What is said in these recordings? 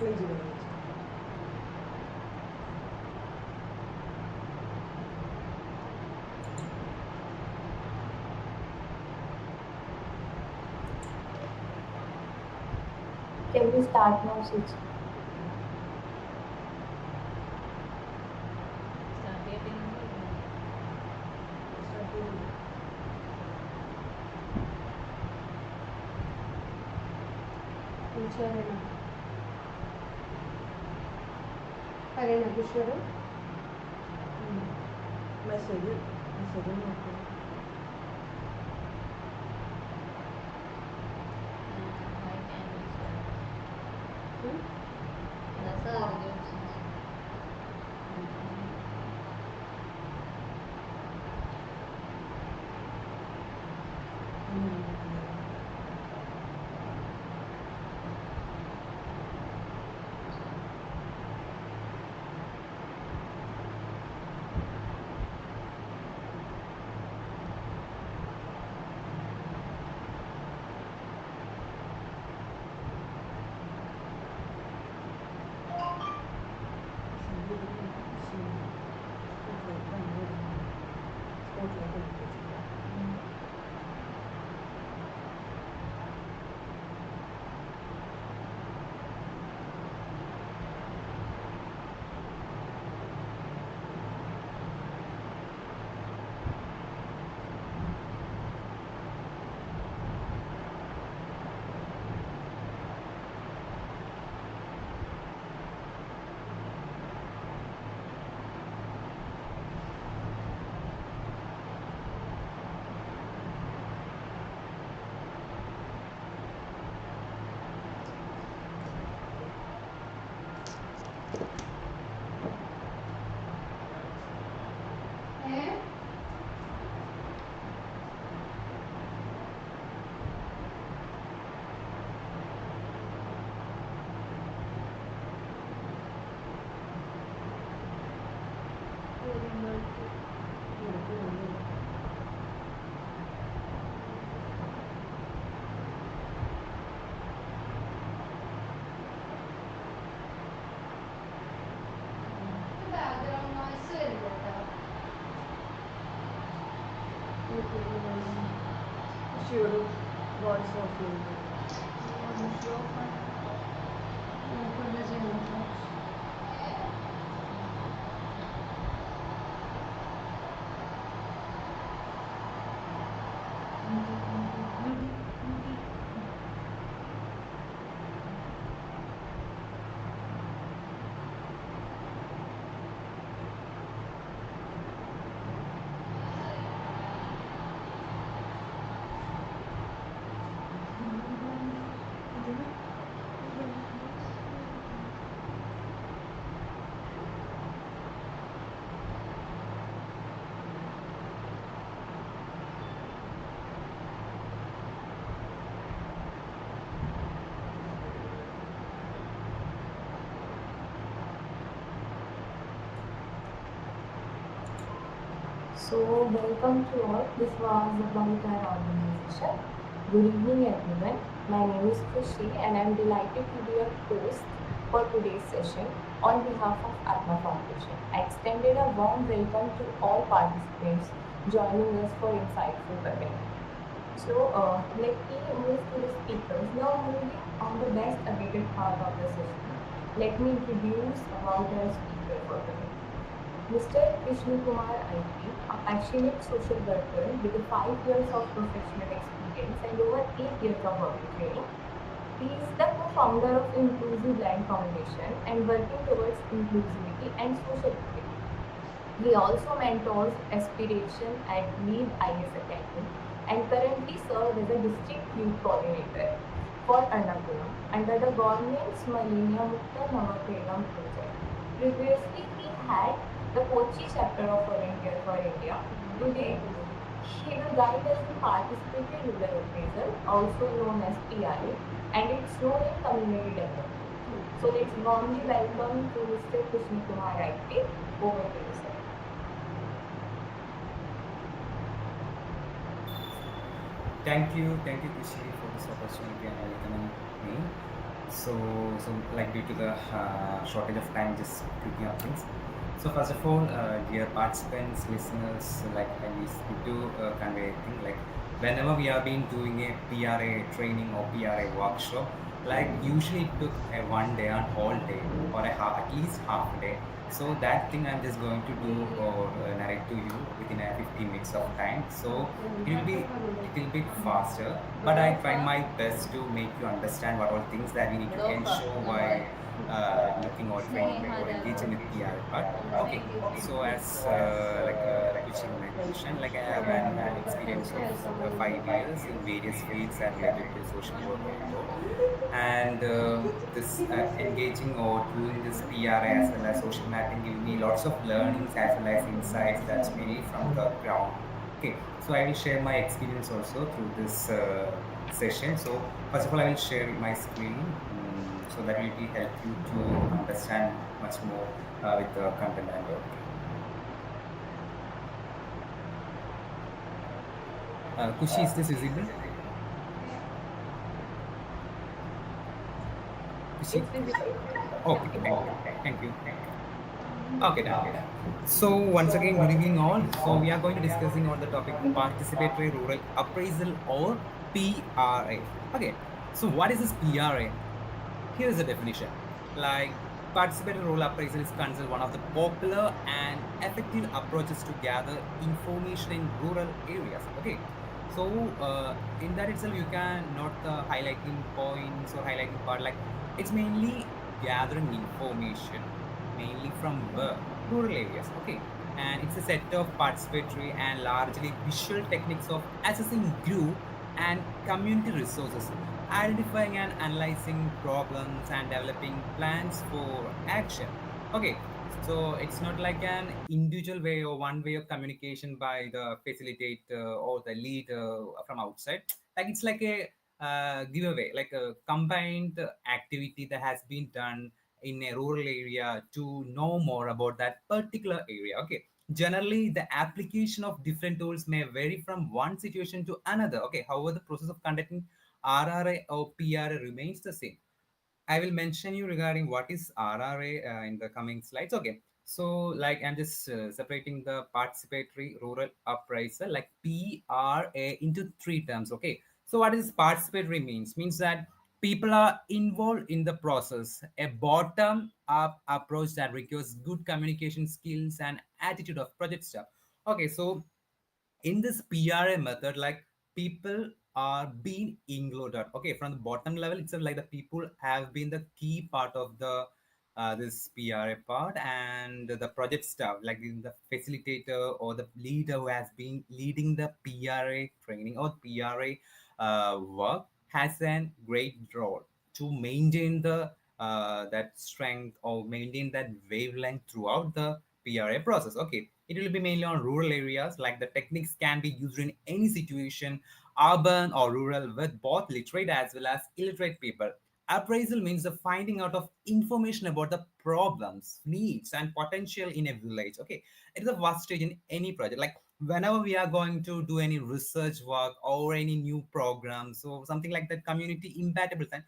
Can we start now, Suchi? సరేనా సరేనా Kishore message background noise వెళ్ళిపోతా శివుడు voice of So, welcome to all. This was about our organization. Good evening, everyone. My name is Krishna, and I'm delighted to be your host for today's session on behalf of Atma Foundation. I extended a warm welcome to all participants joining us for insightful webinar. So, let me move to the speakers. Now, moving on the best awaited part of the session, let me introduce about our speaker for today. Mr. Krishna Kumar IP, a passionate social worker with 5 years of professional experience and over 8 years of work training. He is the co-founder of Inclusive Land Foundation and working towards inclusivity and social equity. He also mentors aspiration at Lead IS Academy and currently serves as a district youth coordinator for Ernakulam under the government's Millennium Mukta Navakelam project. Previously, he had the Kochi chapter of Volunteer for India. Today, he will guide us in Participatory Rural Appraisal, also known as PRA, and its role in community development. So let's warmly welcome to Mr. Krishna Kumar IP. Over to you, sir. Thank you, Krishi, for this opportunity and welcoming me. So like due to the shortage of time, just quickly up things. So first of all, dear participants, listeners, like I wish to convey a thing like whenever we have been doing a PRA training or PRA workshop, like usually it took a 1 day and whole day or at least half a day. So that thing I'm just going to do or narrate to you within a 15 minutes of time. So it will be little bit faster, but I try my best to make you understand what all things that we need to ensure while looking or training or engaging with PR part. Okay, so as Kushi mentioned, like I have an experience of 5 years in various fields and related to social work and all, and this engaging or doing this PRA as well as social mapping give me lots of learnings as well as insights that's mainly from the ground. Okay, so I will share my experience also through this session. So first of all, I will share my screen, so that will be help you to understand much more with the content and all. Okay. Kushi, is this visible? Kushi? It's visible. Okay, thank you. Okay, done. So once again, good evening all. So we are going to discussing on the topic participatory rural appraisal or PRA. Okay, so what is this PRA? Here is the definition. Like participatory rural appraisal is considered one of the popular and effective approaches to gather information in rural areas. Okay, so in that itself, you can note the highlighting points or highlighting part. Like it's mainly gathering information, mainly from rural areas. Okay, and it's a set of participatory and largely visual techniques of assessing group and community resources, identifying and analyzing problems and developing plans for action. Okay, so it's not like an individual way or one way of communication by the facilitator or the leader from outside. Like it's like a giveaway, like a combined activity that has been done in a rural area to know more about that particular area. Okay, generally the application of different tools may vary from one situation to another. Okay, however the process of conducting RRA or PRA remains the same. I will mention you regarding what is RRA in the coming slides. Okay. So, like, I'm just separating the participatory rural appraisal, like PRA, into three terms. Okay. So, what is participatory means? Means that people are involved in the process. A bottom up approach that requires good communication skills and attitude of project staff. Okay. So, in this PRA method, like people are being included. Okay, from the bottom level itself, like the people have been the key part of the this PRA part, and the project staff, like in the facilitator or the leader who has been leading the PRA training or PRA work, has a great role to maintain the that strength or maintain that wavelength throughout the PRA process. Okay, it will be mainly on rural areas, like the techniques can be used in any situation, urban or rural, with both literate as well as illiterate people. Appraisal means the finding out of information about the problems, needs, and potential in a village. Okay, it is a vast stage in any project. Like whenever we are going to do any research work or any new programs or something like that, community impactable thing,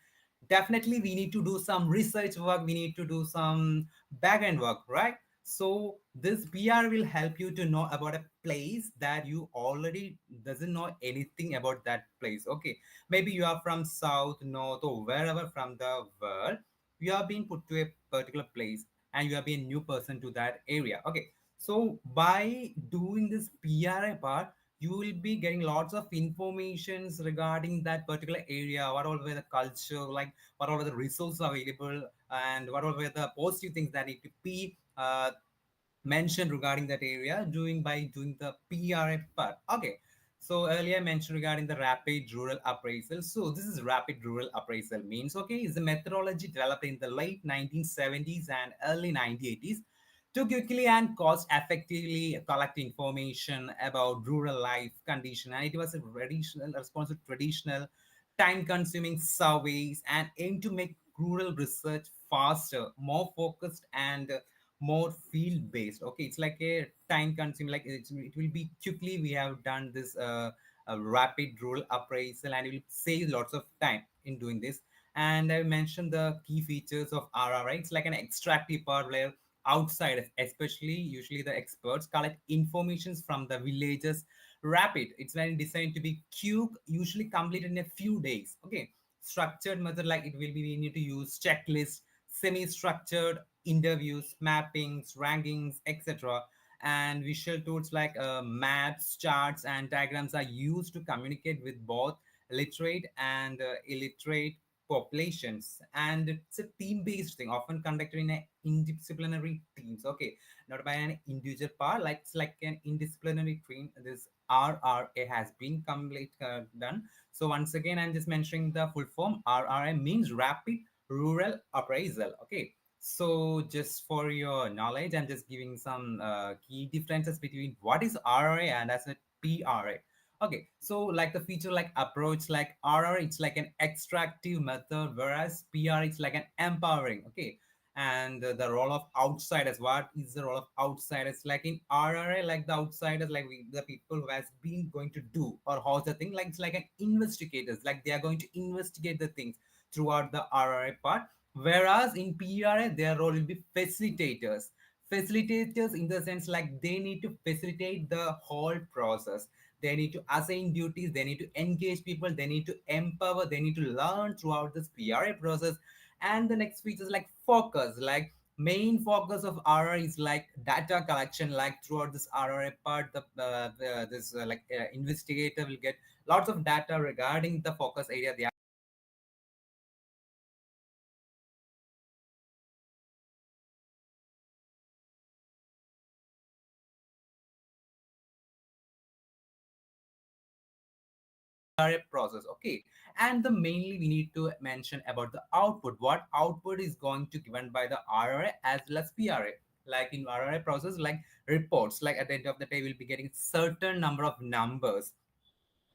definitely we need to do some research work, we need to do some back end work, right? So this PR will help you to know about a place that you already doesn't know anything about that place. Okay, maybe you are from south, north, or wherever from the world. You are being put to a particular place and you are being a new person to that area. Okay, so by doing this PRA part, you will be getting lots of informations regarding that particular area, what all were the culture, like what all were the resources available, and what all were the positive things that need to be mentioned regarding that area doing by doing the PRA part. Okay. So earlier I mentioned regarding the rapid rural appraisal. So this is rapid rural appraisal means, okay, is a methodology developed in the late 1970s and early 1980s to quickly and cost effectively collect information about rural life condition. And it was a traditional response to traditional time consuming surveys and aim to make rural research faster, more focused, and more field based. Okay, it's like a time consuming, like it will be quickly. We have done this rapid rural appraisal and it will save lots of time in doing this. And I mentioned the key features of RRI. It's like an extractive part where outsiders, especially usually the experts, collect informations from the villagers rapid. It's very designed to be quick, usually completed in a few days. Okay, structured method, like it will be, we need to use checklists, semi-structured interviews, mappings, rankings, etc. And visual tools like maps, charts, and diagrams are used to communicate with both literate and illiterate populations. And it's a team-based thing, often conducted in a interdisciplinary teams. Okay, not by an individual part. Like it's like an interdisciplinary team. This RRA has been complete done. So once again, I'm just mentioning the full form. RRA means Rapid Rural Appraisal. Okay. So just for your knowledge, I'm just giving some key differences between what is RRA and as a PRA. Okay, so like the feature like approach, like RR, it's like an extractive method, whereas PR, it's like an empowering. Okay, and the role of outsiders. What is the role of outsiders? Like in RRA, like the outsiders, like the people who has been going to do or how's the thing. Like it's like an investigators. Like they are going to investigate the things throughout the RRA part. Whereas in PRA, their role will be facilitators. Facilitators in the sense like they need to facilitate the whole process. They need to assign duties, they need to engage people, they need to empower, they need to learn throughout this PRA process. And the next feature is like focus, like main focus of RR is like data collection. Like throughout this RRA part, the this like investigator will get lots of data regarding the focus area they are PRA process. Okay, and the mainly we need to mention about the output. What output is going to given by the RRA as well as PRA. Like in RRA process, like reports, like at the end of the day, we'll be getting certain number of numbers,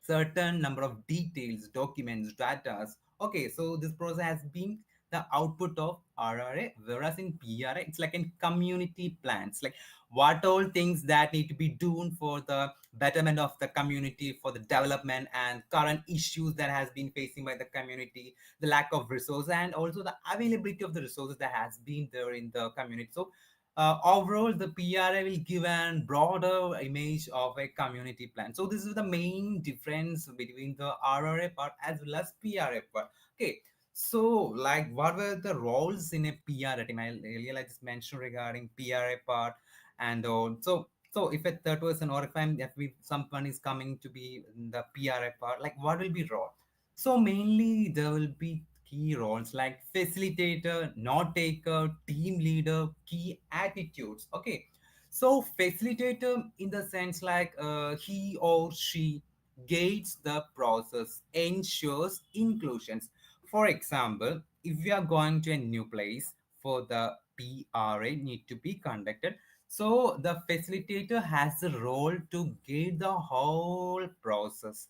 certain number of details, documents, data. Okay, so this process has been the output of RRA, whereas in PRA, it's like in community plans, like what all things that need to be done for the betterment of the community, for the development and current issues that has been facing by the community, the lack of resources, and also the availability of the resources that has been there in the community. So overall, the PRA will give a broader image of a community plan. So this is the main difference between the RRA part as well as PRA part. Okay, so like what were the roles in a PRA team? I earlier I just mentioned regarding PRA part and all. So if a third person or if someone is coming to be in the PRA part, like what will be role? So mainly there will be key roles like facilitator, note taker, team leader, key attitudes. Okay, so facilitator in the sense like he or she guides the process, ensures inclusions. For example, if we are going to a new place for the PRA need to be conducted, so the facilitator has a role to guide the whole process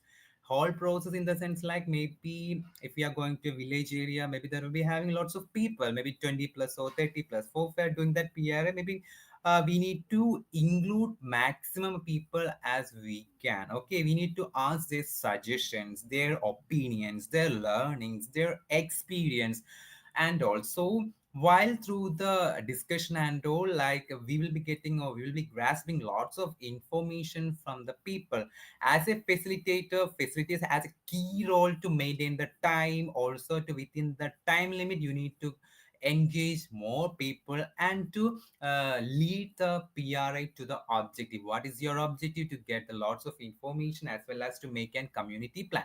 in the sense like maybe if we are going to a village area, maybe there will be having lots of people, maybe 20 plus or 30 plus. For if we are doing that PRA, maybe we need to include maximum people as we can. Okay, we need to ask their suggestions, their opinions, their learnings, their experience. And also while through the discussion and all, like we will be getting or we will be grasping lots of information from the people. As a facilitator, facilitators has a key role to maintain the time. Also to within the time limit, you need to engage more people and to lead the PRI to the objective. What is your objective? To get the lots of information as well as to make a community plan.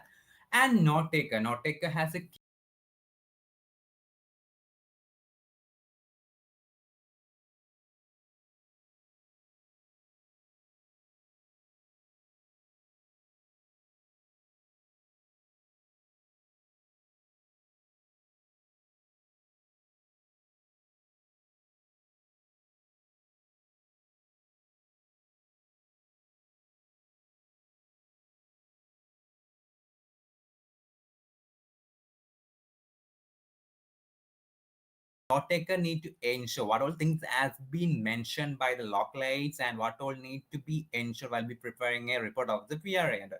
And note taker has a note taker need to ensure what all things has been mentioned by the localites and what all need to be ensured while be preparing a report of the PRA. And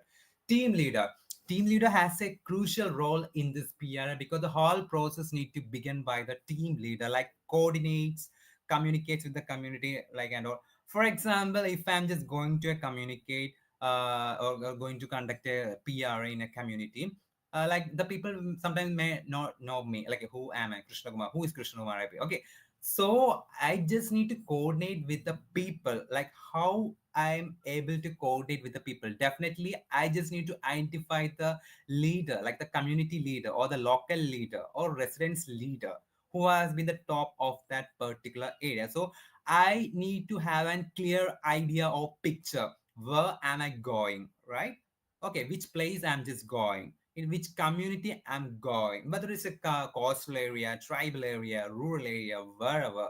team leader. team leader has a crucial role in this PRA because the whole process need to begin by the team leader, like coordinates, communicates with the community, like and all. For example, if I'm just going to communicate or going to conduct a PRA in a community, like the people sometimes may not know me, like who am I, Krishna Kumar? Who is Krishna Kumar? Okay, so I just need to coordinate with the people, like how I'm able to coordinate with the people. Definitely, I just need to identify the leader, like the community leader or the local leader or residence leader who has been the top of that particular area. So I need to have a clear idea or picture. Where am I going, right? Okay, which place I'm just going, in which community I'm going, whether it's a coastal area, tribal area, rural area, wherever.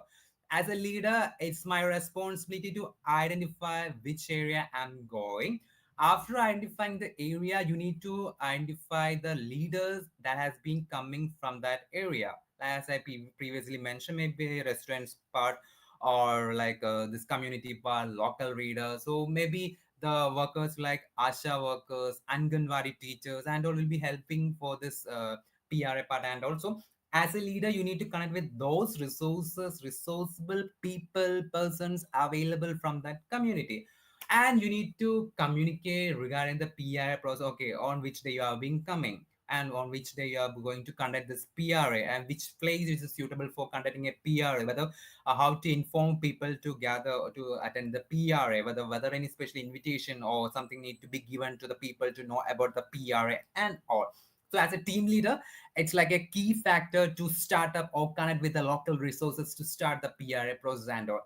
As a leader, it's my responsibility to identify which area I'm going. After identifying the area, you need to identify the leaders that has been coming from that area. As I previously mentioned, maybe restaurants part or like this community part, local reader. So maybe the workers like Asha workers, Anganwadi teachers, and all will be helping for this PRA part. And also, as a leader, you need to connect with those resources, resourceable people, persons available from that community. And you need to communicate regarding the PRA process. Okay, on which day you are being coming and on which day you are going to conduct this PRA and which place is suitable for conducting a PRA, whether how to inform people to gather to attend the PRA, whether any special invitation or something need to be given to the people to know about the PRA and all. So as a team leader, it's like a key factor to start up or connect with the local resources to start the PRA process and all.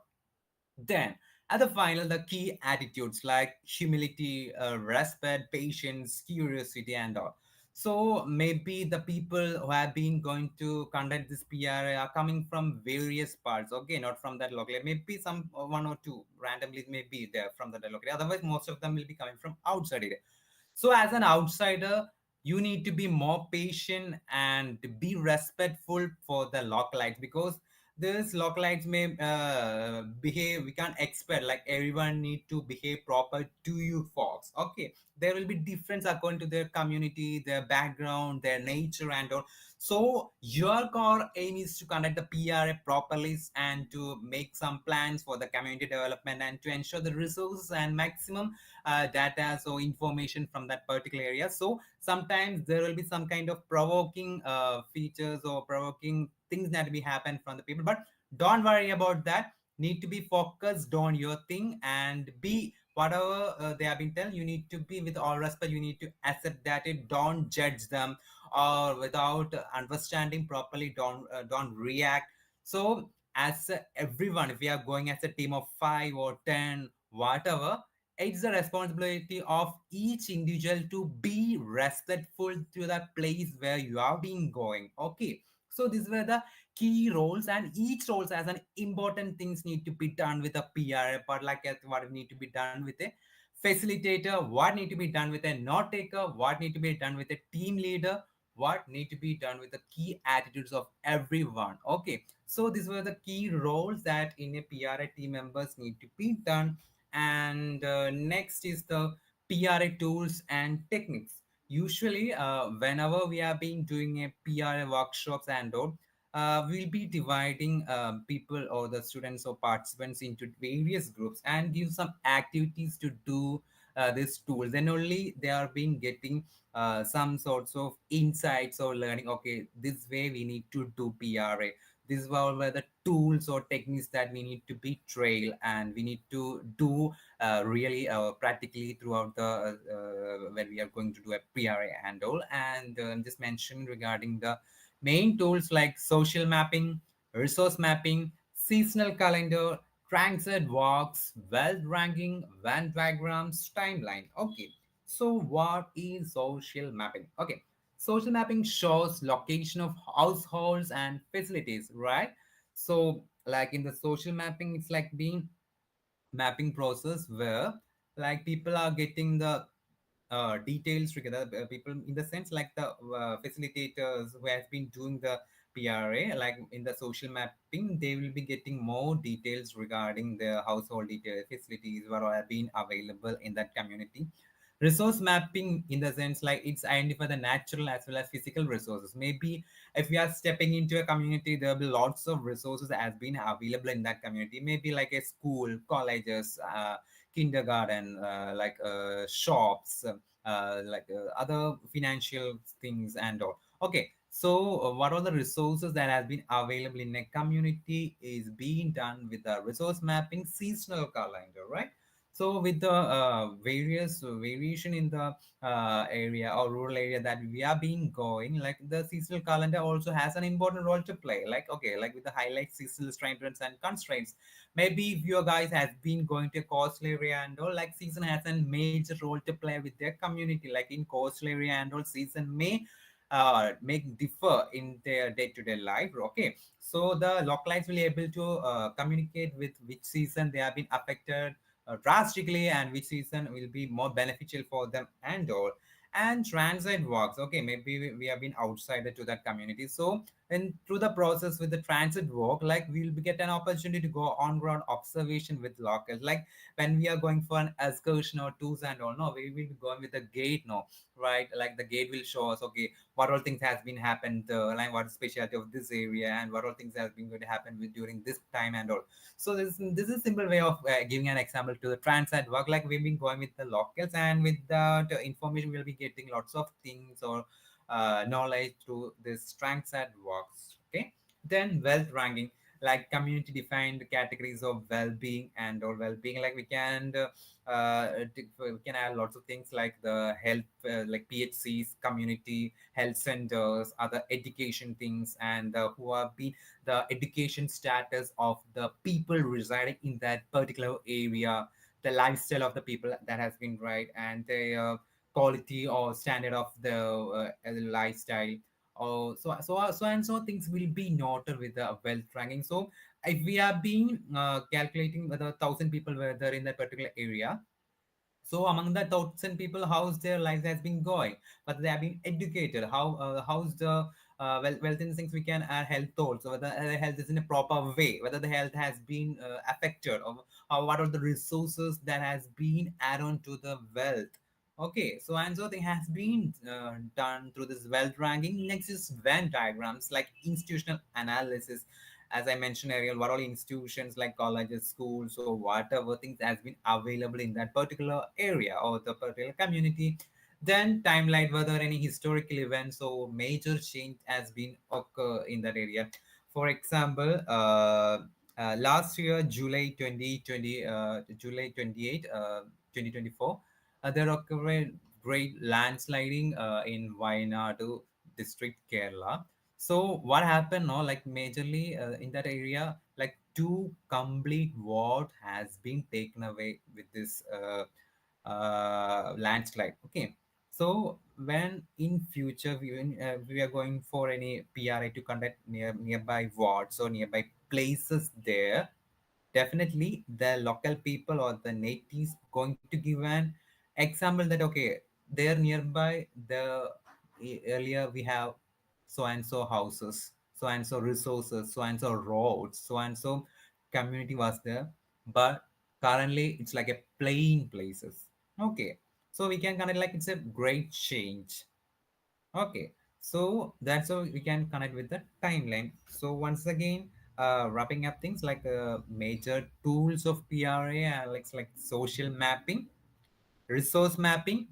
Then, at the final, the key attitudes like humility, respect, patience, curiosity, and all. So maybe the people who have been going to conduct this PRA are coming from various parts. Okay, not from that locality. Maybe some one or two randomly may be there from that locality. Otherwise, most of them will be coming from outside it. So, as an outsider, you need to be more patient and be respectful for the localites because these localites may behave. We can't expect like everyone need to behave proper to you folks. Okay, there will be difference according to their community, their background, their nature, and all. So your core aim is to conduct the PRA properly and to make some plans for the community development and to ensure the resources and maximum data so information from that particular area. So sometimes there will be some kind of provoking features or provoking things that will happen from the people, but don't worry about that. Need to be focused on your thing and be whatever they have been telling. You need to be with all respect, you need to accept that. It don't judge them or without understanding properly, don't react. So as everyone, if we are going as a team of 5 or 10 whatever, it's the responsibility of each individual to be respectful to the place where you are being going. Okay, so these were the key roles, and each roles as an important things need to be done with a PRA part, like what need to be done with a facilitator, what need to be done with a note taker, what need to be done with a team leader, what need to be done with the key attitudes of everyone. Okay, so these were the key roles that in a PRA team members need to be done. And next is the PRA tools and techniques. Usually, whenever we have been doing a PRA workshops and all, we'll be dividing people or the students or participants into various groups and give some activities to do these tools. Then only they are being getting some sorts of insights or learning. Okay, this way we need to do PRA. These were the tools or techniques that we need to be trail and we need to do really practically throughout the when we are going to do a PRA and all. And just mention regarding the main tools like social mapping, resource mapping, seasonal calendar, transit walks, wealth ranking, Venn diagrams, timeline. Okay, so what is social mapping? Okay, social mapping shows location of households and facilities, right? So, like in the social mapping, it's like being mapping process where like people are getting the details together. People in the sense like the facilitators who has been doing the PRA, like in the social mapping, they will be getting more details regarding the household details, facilities what have been available in that community. Resource mapping in the sense like it's identify the natural as well as physical resources. Maybe if we are stepping into a community, there will be lots of resources that has been available in that community. Maybe like a school, colleges, kindergarten, shops, other financial things and all. Okay, so what are the resources that has been available in a community is being done with the resource mapping seasonal calendar, right? So with the various variation in the area or rural area that we are being going, like the seasonal calendar also has an important role to play. Like okay, like with the highlight seasonal strengths and constraints. Maybe if you guys has been going to a coastal area and all, like season has a major role to play with their community. Like in coastal area and all, season may make differ in their day-to-day life. Okay, so the localites will be able to communicate with which season they have been affected drastically and which season will be more beneficial for them and all. And transit walks, okay, maybe we have been outsider to that community. So and through the process with the transit walk, like we'll get an opportunity to go on ground observation with locals. Like when we are going for an excursion or tours and all, no, we will be going with the gate, no, right? Like the gate will show us, okay, what all things has been happened, like what specialty of this area and what all things has been going to happen with during this time and all. So this is simple way of giving an example to the transit work. Like we've been going with the locals, and with that information we'll be getting lots of things or knowledge through this transit works. Okay, then wealth ranking, like community defined categories of well-being and or well-being. Like we can add lots of things like the health, like phcs, community health centers, other education things, and who have been the education status of the people residing in that particular area, the lifestyle of the people that has been right, and the quality or standard of the lifestyle. Oh, so things will be noted with the wealth ranking. So if we are being calculating whether 1,000 people were there in that particular area, so among the 1,000 people, how's their life has been going? But they have been educated. How's the wealth in things we can add health also. Whether health is in a proper way. Whether the health has been affected, or how what are the resources that has been added on to the wealth. Okay, so and so thing has been done through this wealth ranking. Next is Venn diagrams, like institutional analysis. As I mentioned earlier, what all institutions like colleges, schools, or whatever things has been available in that particular area or the particular community. Then timeline, whether any historical events or major change has been occur in that area. For example, last year, July 2020, July 28, 2024, there occurred great landsliding in Wayanadu district, Kerala. So what happened? No, like majorly in that area, like two complete ward has been taken away with this landslide. Okay, so when in future we are going for any PRA to conduct nearby wards or nearby places there, definitely the local people or the natives going to give an example that okay, there nearby the earlier we have so and so houses, so and so resources, so and so roads, so and so community was there, but currently it's like a plain places. Okay, so we can connect like it's a great change. Okay, so that's how we can connect with the timeline. So once again, wrapping up things like major tools of PRA, like social mapping, resource mapping,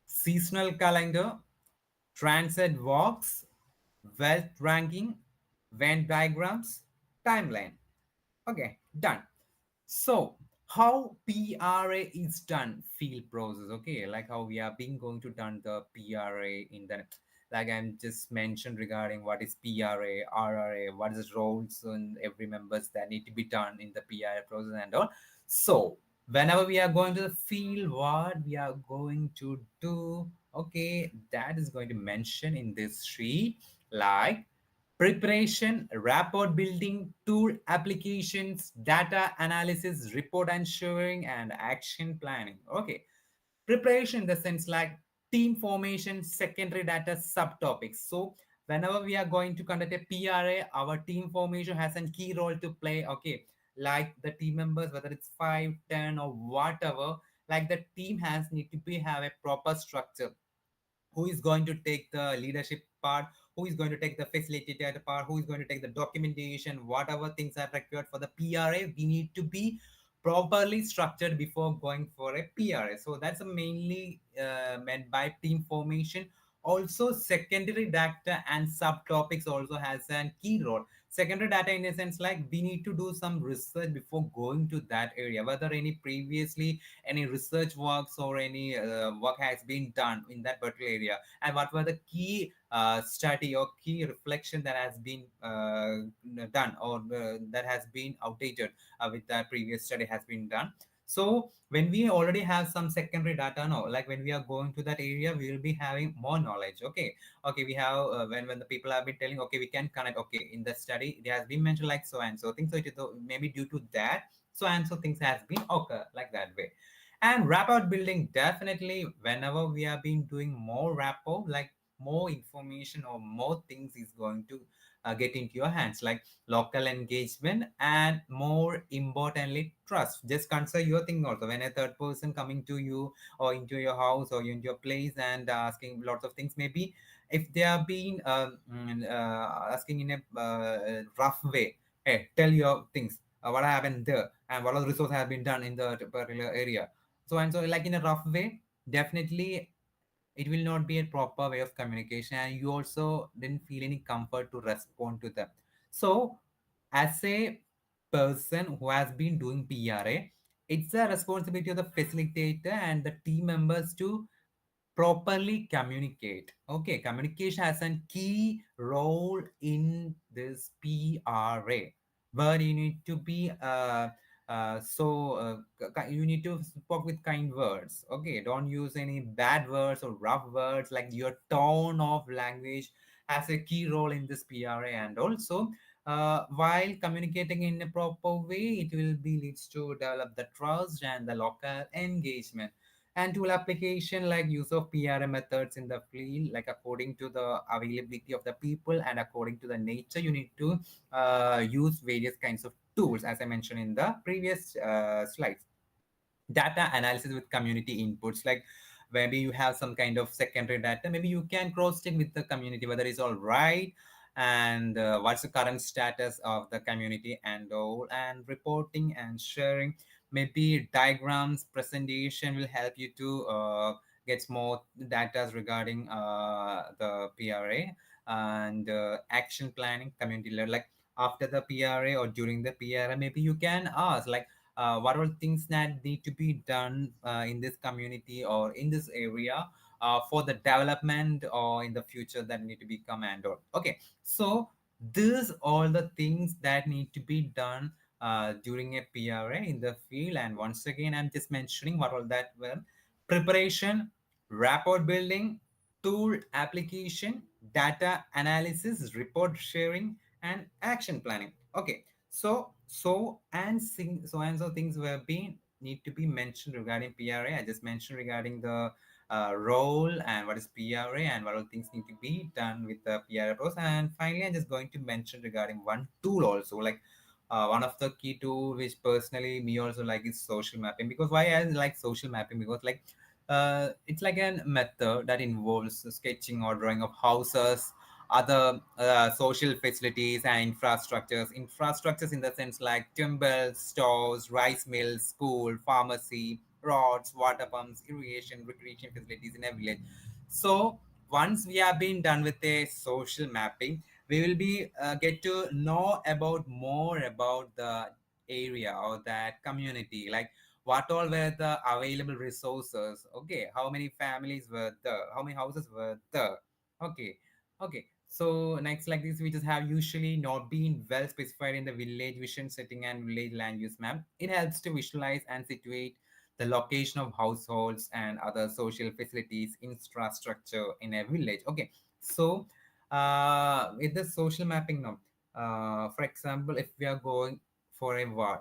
seasonal calendar, transit walks, wealth ranking, Venn diagrams, timeline. Okay, done. So, how PRA is done field process, okay? Like how we are being going to done the PRA in the, like I'm just mentioned regarding what is PRA, RRA, what is the roles and every members that need to be done in the PRA process and all. So, whenever we are going to the field, what we are going to do, okay, that is going to mention in this sheet, like preparation, rapport building, tool applications, data analysis, report and sharing, and action planning. Okay. Preparation in the sense like team formation, secondary data subtopics. So whenever we are going to conduct a PRA, our team formation has a key role to play. Okay. Like the team members, whether it's 5, 10, or whatever, Like the team has need to be have a proper structure. Who is going to take the leadership part, who is going to take the facilitator part, who is going to take the documentation, whatever things are required for the PRA, we need to be properly structured before going for a PRA. So that's mainly meant by team formation. Also secondary data and subtopics also has a key role. Secondary data in a sense, like we need to do some research before going to that area, whether any previously any research works or any work has been done in that particular area, and what were the key study or key reflection that has been done, or that has been outdated with the previous study has been done. So when we already have some secondary data, no, like when we are going to that area, we will be having more knowledge. Okay, okay, we have when the people have been telling, okay, we can connect, okay, in the study it has been mentioned like so and so things, so it is maybe due to that so and so things has been occur like that way. And rapport building, definitely whenever we have been doing more rapport, like more information or more things is going to get into your hands, like local engagement and more importantly trust. Just consider your thing also, when a third person coming to you or into your house or into your place and asking lots of things, maybe if they are being asking in a rough way, hey, tell your things, what happened there and what all the resource have been done in the particular area, so and so, like in a rough way, definitely it will not be a proper way of communication, and you also didn't feel any comfort to respond to them. So as a person who has been doing PRA, it's a responsibility of the facilitator and the team members to properly communicate. Okay, communication has a key role in this PRA, where you need to be you need to speak with kind words. Okay, don't use any bad words or rough words. Like your tone of language has a key role in this PRA, and also while communicating in a proper way, it will be leads to develop the trust and the local engagement. And tool application, like use of PRM methods in the field, like according to the availability of the people and according to the nature, you need to use various kinds of tools, as I mentioned in the previous slides. Data analysis with community inputs, like maybe you have some kind of secondary data, maybe you can cross check with the community whether it's all right, and what's the current status of the community and all, and reporting and sharing. Maybe diagrams presentation will help you to get more data regarding the PRA, and action planning community level, like after the PRA or during the PRA, maybe you can ask like what are things that need to be done in this community or in this area for the development or in the future that need to be commanded. Okay, so these all the things that need to be done during a PRA in the field. And once again, I'm just mentioning what all that were: preparation, rapport building, tool application, data analysis, report sharing, and action planning. Okay, so and so things were being need to be mentioned regarding PRA. I just mentioned regarding the role and what is PRA and what all things need to be done with the PRA process. And finally, I'm just going to mention regarding one tool also, like one of the key tool which personally me also like is social mapping. Because why I like social mapping, because like it's like a method that involves sketching or drawing of houses, other social facilities and infrastructures in the sense like temples, stores, rice mills, school, pharmacy, roads, water pumps, irrigation, recreation facilities in a village. So once we have been done with a social mapping, we will be get to know about more about the area or that community, like what all were the available resources. Okay, how many families were there, how many houses were there. Okay, okay, so next, like this, we just have usually not been well specified in the village vision setting and village land use map. It helps to visualize and situate the location of households and other social facilities infrastructure in a village. Okay, so with the social mapping now, for example, if we are going for a ward,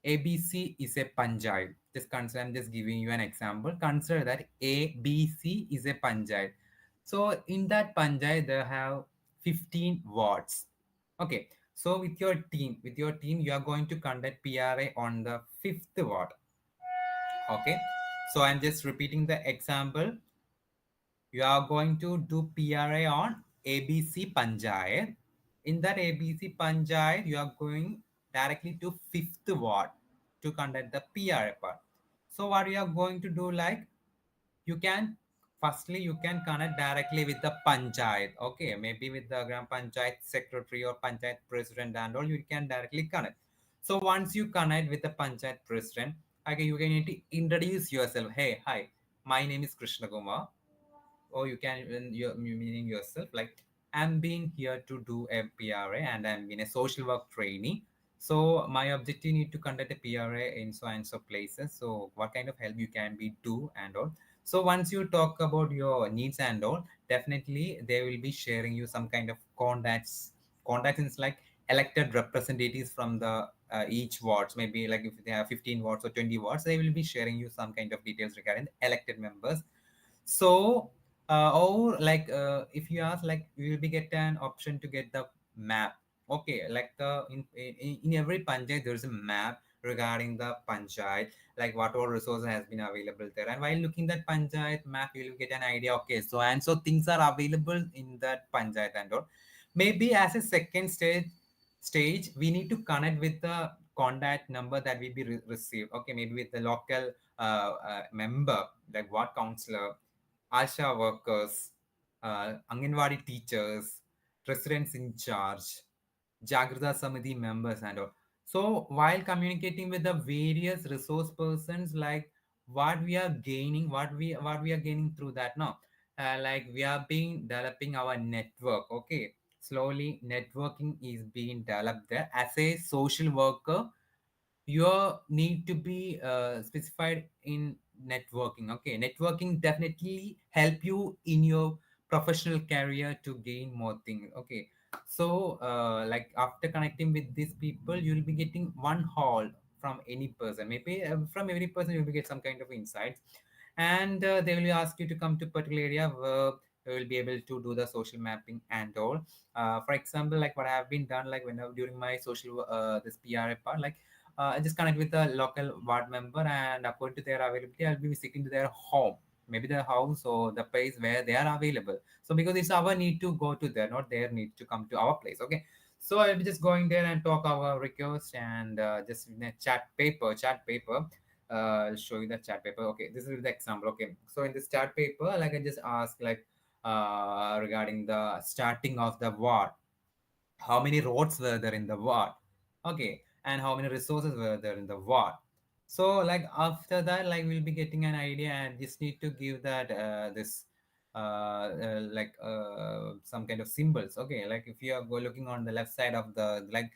ABC is a panchayat. Just consider, I'm just giving you an example. Consider that ABC is a panchayat. So in that panchayat, they have 15 wards. Okay. So with your team, you are going to conduct PRA on the fifth ward. Okay. So I'm just repeating the example. You are going to do PRA on ABC Panchayat. In that ABC Panchayat, you are going directly to fifth ward to conduct the PRA part. So what you are going to do, like, you can firstly you can connect directly with the panchayat. Okay, maybe with the gram panchayat secretary or panchayat president and all, you can directly connect. So once you connect with the panchayat president, okay, you can need to introduce yourself. Hey, hi, my name is Krishna Kumar. Or you can even your meaning yourself, like, I'm being here to do a PRA and I'm being a social work trainee. So my objective need to conduct a PRA in so and so places. So what kind of help you can be do and all. So once you talk about your needs and all, definitely they will be sharing you some kind of contacts is like elected representatives from the each wards. Maybe like if they have 15 wards or 20 wards, they will be sharing you some kind of details regarding the elected members. So or like if you ask, like, you will be get an option to get the map. Okay, like the in every panchayat there is a map regarding the panchayat, like what all resources has been available there. And while looking that panchayat map, you will get an idea. Okay, so and so things are available in that panchayat and all. Maybe as a second stage we need to connect with the contact number that we be received. Okay, maybe with the local member, like ward counselor, ASHA workers, Anganwadi teachers, residents in charge, Jagrita Samiti members, and all. So while communicating with the various resource persons, like what we are gaining, what we are gaining through that now, like we are being developing our network. Okay, slowly networking is being developed there. As a social worker, your need to be specified in networking. Okay, networking definitely help you in your professional career to gain more things. Okay, so like after connecting with these people, you'll be getting one haul from any person. Maybe from every person you'll be get some kind of insights. And they will ask you to come to particular area where you will be able to do the social mapping and all. For example, like what I have been done, like whenever during my social this PRA part, like I just connect with a local ward member, and according to their availability, I'll be visiting to their home, maybe their house or the place where they are available. So because it's our need to go to there, not their need to come to our place. Okay. So I'll be just going there and talk our request and just in a chat paper. I'll show you the chat paper. Okay, this is the example. Okay, so in this chat paper, like I just ask like regarding the starting of the ward, how many roads were there in the ward, okay, and how many resources were there in the ward. So like after that, like we'll be getting an idea and just need to give that this like some kind of symbols. Okay, like if you are go looking on the left side of the, like,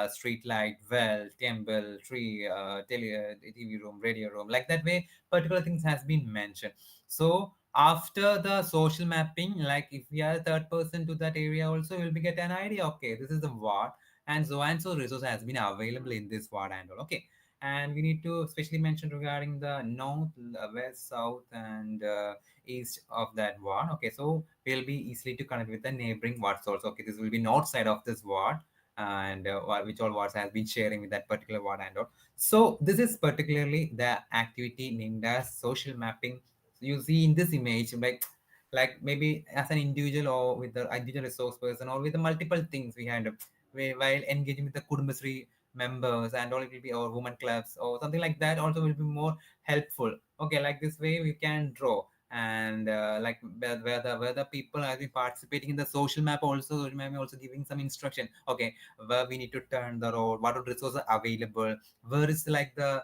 street light, well, temple, tree, TV room, radio room, like that way particular things has been mentioned. So after the social mapping, like if we are a third person to that area also, we'll be get an idea. Okay, this is the ward and so resource has been available in this ward and all. Okay, and we need to especially mention regarding the north, west, south, and east of that ward. Okay, so we'll be easily to connect with the neighboring wards also. Okay, this will be north side of this ward, and which all wards has been sharing with that particular ward and all. So this is particularly the activity named as social mapping. You see in this image, like maybe as an individual or with the individual resource person or with the multiple things we had while engaging with the Kudumbasri members and all, it will be, or women clubs or something like that also will be more helpful. Okay, like this way we can draw. And like where the people are be participating in the social map also, maybe also giving some instruction. Okay, where we need to turn the road, what are resources are available, where is like the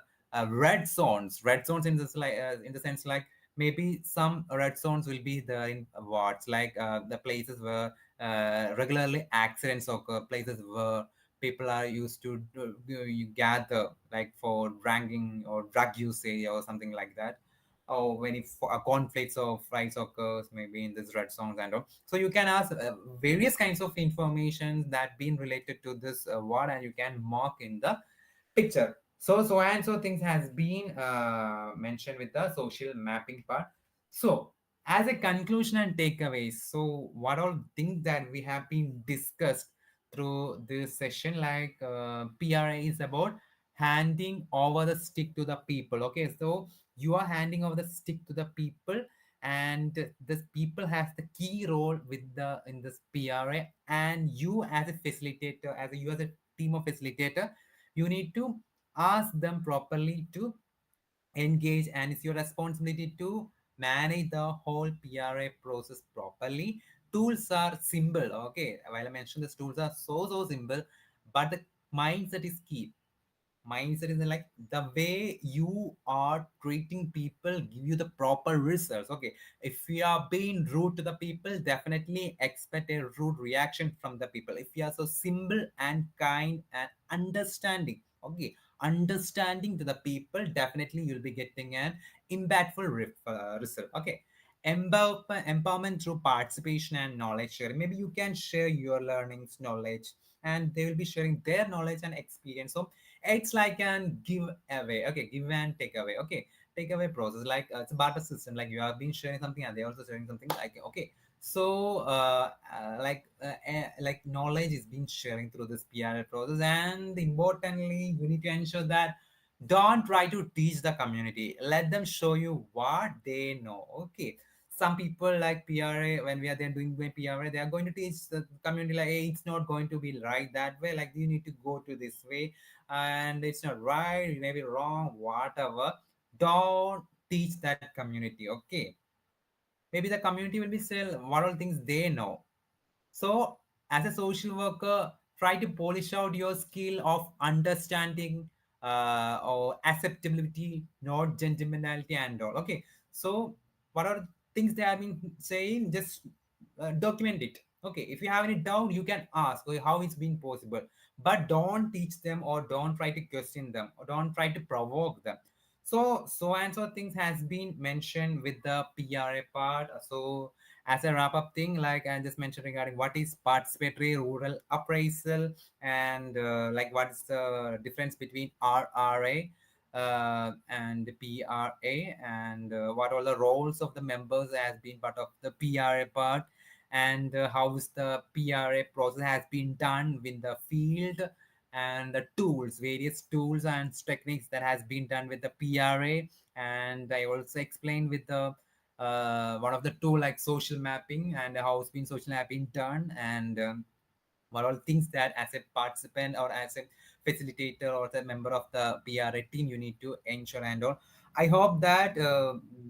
red zones in this, like in the sense, like maybe some red zones will be there in wards, like the places where regularly accidents occur, places where people are used to you gather, like for drinking or drug usage or something like that, or when if conflicts or fights occurs, maybe in this red zones and all. So you can ask various kinds of information that been related to this ward, and you can mark in the picture. So and so things has been mentioned with the social mapping part. So as a conclusion and takeaways, so what all things that we have been discussed through this session, like PRA is about handing over the stick to the people. Okay, so you are handing over the stick to the people, and this people has the key role with the in this PRA, and you as a facilitator, you as a team of facilitator, you need to ask them properly to engage, and it's your responsibility to manage the whole PRA process properly. Tools are simple, okay. While I mentioned the tools are so simple, but the mindset is key. Mindset is like the way you are treating people give you the proper results. Okay, if you are being rude to the people, definitely expect a rude reaction from the people. If you are so simple and kind and understanding, okay, understanding to the people, definitely you'll be getting an impactful result. Okay, empowerment through participation and knowledge sharing. Maybe you can share your learnings, knowledge, and they will be sharing their knowledge and experience. So it's like an give away. Okay, give and take away. Okay, take away process. Like it's a barter system. Like you have been sharing something and they also sharing something. Like okay, so like knowledge is being sharing through this PRL process, and importantly, you need to ensure that don't try to teach the community. Let them show you what they know. Okay, some people like PRA, when we are there doing PRA, they are going to teach the community like, hey, it's not going to be right that way. Like you need to go to this way, and it's not right. You may be wrong, whatever. Don't teach that community. Okay, maybe the community will be still what all things they know. So, as a social worker, try to polish out your skill of understanding or acceptability, not gentlemanality and all. Okay. So, what are things they have been saying? Just document it. Okay. If you have any doubt, you can ask okay, how it's been possible. But don't teach them or don't try to question them or don't try to provoke them. So and so things has been mentioned with the PRA part. So as a wrap up thing, like I just mentioned regarding what is participatory rural appraisal, and like what is the difference between RRA and PRA, and what all the roles of the members has been part of the PRA part, and how is the PRA process has been done with the field, and the tools, various tools and techniques that has been done with the PRA. And I also explained with the one of the tool like social mapping and how it's been social mapping done, and what all things that as a participant or as a facilitator or the member of the PRA team you need to ensure and all. I hope that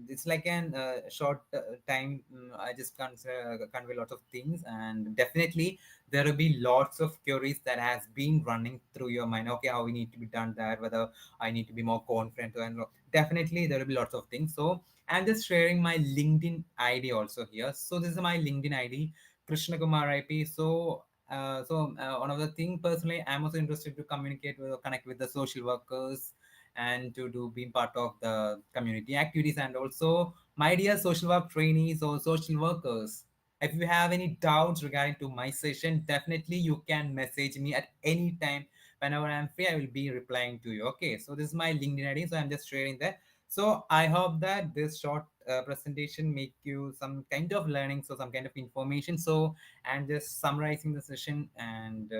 it's like an short time. I just convey lots of things, and definitely there will be lots of queries that has been running through your mind. Okay, how we need to be done that, whether I need to be more confident, and definitely there will be lots of things. So I'm just sharing my LinkedIn ID also here. So this is my LinkedIn ID, Krishna Kumar IP. One of the thing personally, I'm also interested to communicate with or connect with the social workers and to do being part of the community activities, and also my dear social work trainees or social workers. If you have any doubts regarding to my session, definitely you can message me at any time. Whenever I'm free, I will be replying to you. Okay, so this is my LinkedIn ID, so I'm just sharing that. So I hope that this short presentation make you some kind of learning, so some kind of information. So I'm just summarizing the session and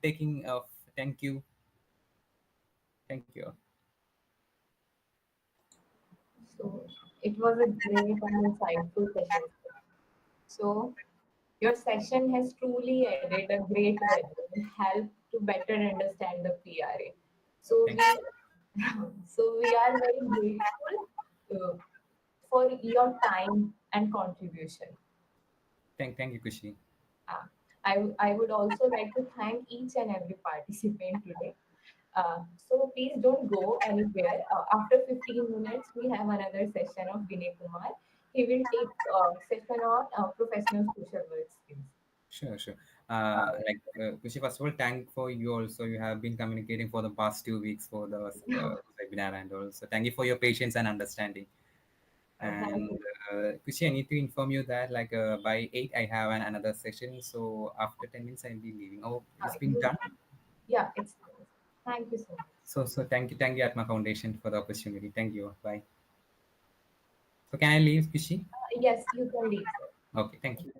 taking off. Thank you. Thank you. So it was a great and insightful session. So your session has truly added a great value and helped to better understand the PRA. So Thank we so we are very grateful uh, for your time and contribution. thank you, Kushi. Uh, I would also like to thank each and every participant today. So please don't go anywhere. After 15 minutes, we have another session of Vinay Kumar. He will take session on professional social work skills. Sure, sure. Kushi, first of all, thank for you also. You have been communicating for the past 2 weeks for the webinar, and also thank you for your patience and understanding. Thank And you. Kushi, I need to inform you that like by 8 I have another session. So after 10 minutes I'll be leaving. Oh, it's been You, done. yeah, it's nice. Thank you so much. So thank you Atma Foundation for the opportunity. Thank you. Bye. So can I leave, Kushi? Yes, you can leave, sir. Okay, thank you.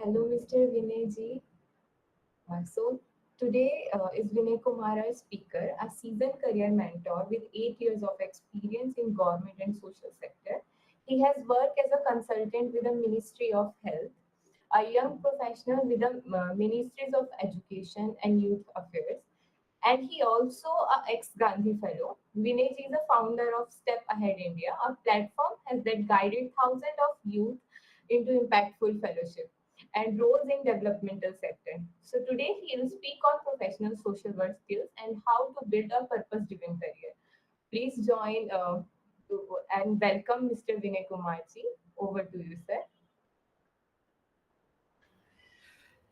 Hello, Mr. Vinay ji. So today is Vinay Kumar, our speaker, a seasoned career mentor with 8 years of experience in government and social sector. He has worked as a consultant with the Ministry of Health, a young professional with the Ministries of Education and Youth Affairs, and he also a ex-Gandhi fellow. Vinay is a founder of Step Ahead India, a platform has that guided thousands of youth into impactful fellowship and roles in developmental sector. So today he will speak on professional social work skills and how to build a purpose-driven career. Please join and welcome Mr. Vinay Kumarji. Over to you, sir.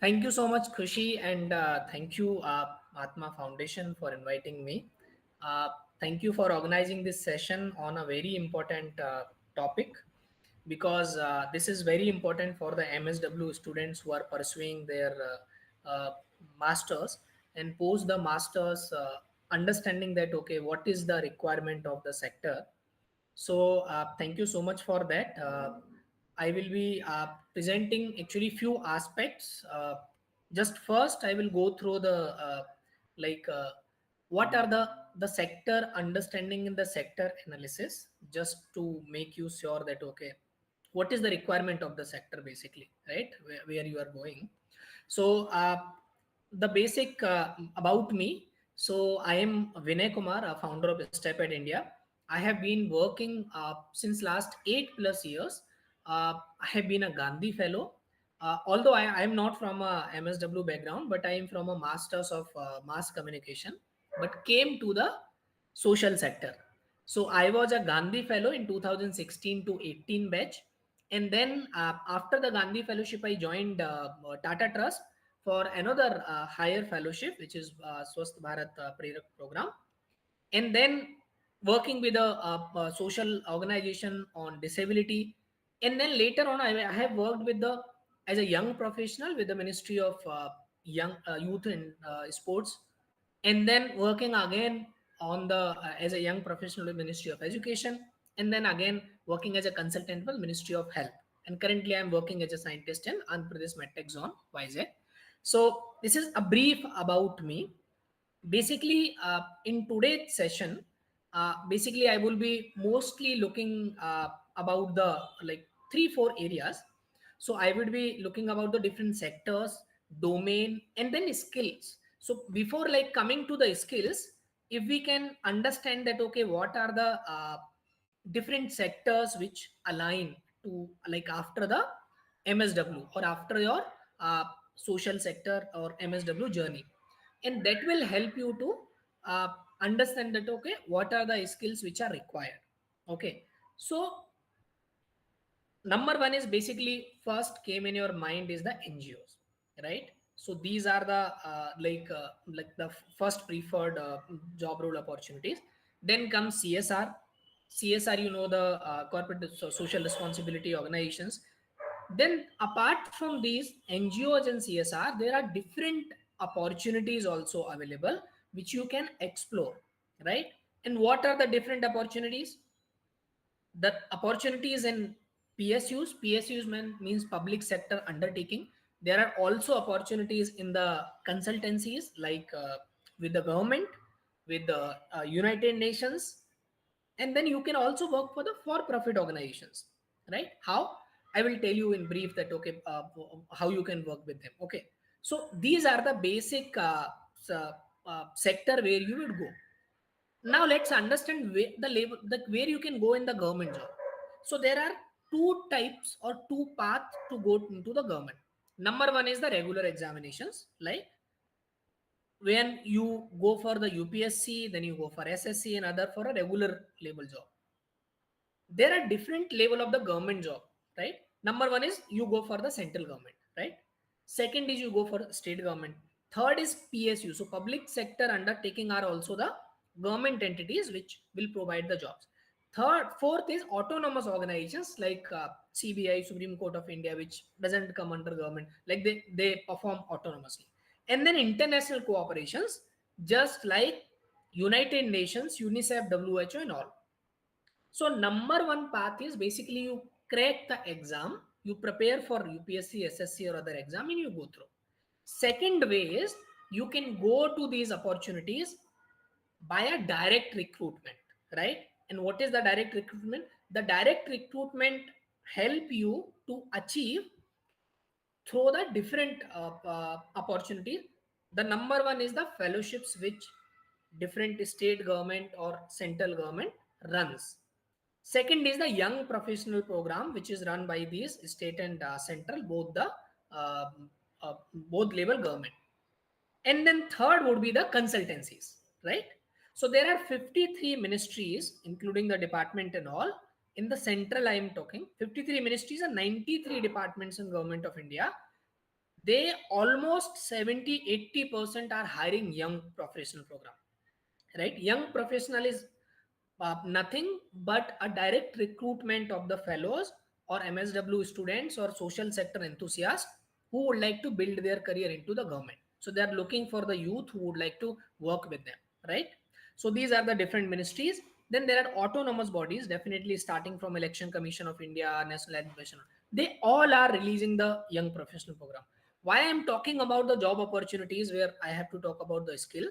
Thank you so much, Krushi, and thank you, Atma Foundation, for inviting me. Uh, Thank you for organizing this session on a very important topic because this is very important for the MSW students who are pursuing their masters and post the masters, understanding that okay, what is the requirement of the sector. So thank you so much for that. I will be presenting actually few aspects. Just first, I will go through the like what are the sector understanding in the sector analysis, just to make you sure that okay, what is the requirement of the sector basically, right? Where you are going. So the basic about me. So I am Vinay Kumar, a founder of Step at India. I have been working since last 8+ years. I have been a Gandhi fellow. Although I am not from a MSW background, but I am from a masters of mass communication, but came to the social sector. So I was a Gandhi fellow in 2016 to 18 batch, and then after the Gandhi fellowship, I joined Tata Trust for another higher fellowship, which is Swasth Bharat Prerak program, and then working with a social organization on disability, and then later on I have worked with the as a young professional with the Ministry of Young Youth and Sports, and then working again on the as a young professional with Ministry of Education, and then again working as a consultant with Ministry of Health, and currently I am working as a scientist in Andhra Pradesh MedTech Zone YZ. So this is a brief about me. Basically in today's session, basically I will be mostly looking about the like 3-4 areas. So I would be looking about the different sectors, domain, and then skills. So before like coming to the skills, if we can understand that okay, what are the different sectors which align to like after the MSW or after your social sector or MSW journey, and that will help you to understand that okay, what are the skills which are required. Okay, so number one is basically first came in your mind is the NGOs, right? So these are the like the first preferred job role opportunities. Then comes CSR. CSR, you know, the corporate social responsibility organizations. Then apart from these NGOs and CSR, there are different opportunities also available which you can explore, right? And what are the different opportunities? The opportunities in PSUs means public sector undertaking. There are also opportunities in the consultancies like with the government, with the United Nations, and then you can also work for the for-profit organizations, right? How? I will tell you in brief that okay, how you can work with them. Okay, so these are the basic sector where you would go. Now let's understand where the labor, where you can go in the government job. So there are two types or two paths to go into the government. Number one is the regular examinations, like when you go for the UPSC, then you go for SSC and other for a regular level job. There are different level of the government job, right? Number one is you go for the central government, right? Second is you go for state government. Third is PSU. So public sector undertaking are also the government entities which will provide the jobs. Fourth is autonomous organizations like CBI, Supreme Court of India, which doesn't come under government, like they perform autonomously. And then international cooperations, just like United Nations, UNICEF, WHO, and all. So number one path is basically you crack the exam, You prepare for UPSC, SSC or other exam and you go through. Second way is you can go to these opportunities by a direct recruitment, right? And what is the direct recruitment? The direct recruitment help you to achieve through the different opportunities. The number one is the fellowships which different state government or central government runs. Second is the young professional program which is run by these state and central, both the uh, both level government. And then third would be the consultancies, right? So there are 53 ministries including the department and all. In the central I am talking 53 ministries and 93 departments in government of India. They almost 70-80% are hiring young professional program, right? Young professional is nothing but a direct recruitment of the fellows or MSW students or social sector enthusiasts who would like to build their career into the government. So they are looking for the youth who would like to work with them, right? So these are the different ministries. Then there are autonomous bodies, definitely starting from Election Commission of India, National Administration. They all are releasing the young professional program. Why I'm talking about the job opportunities where I have to talk about the skill?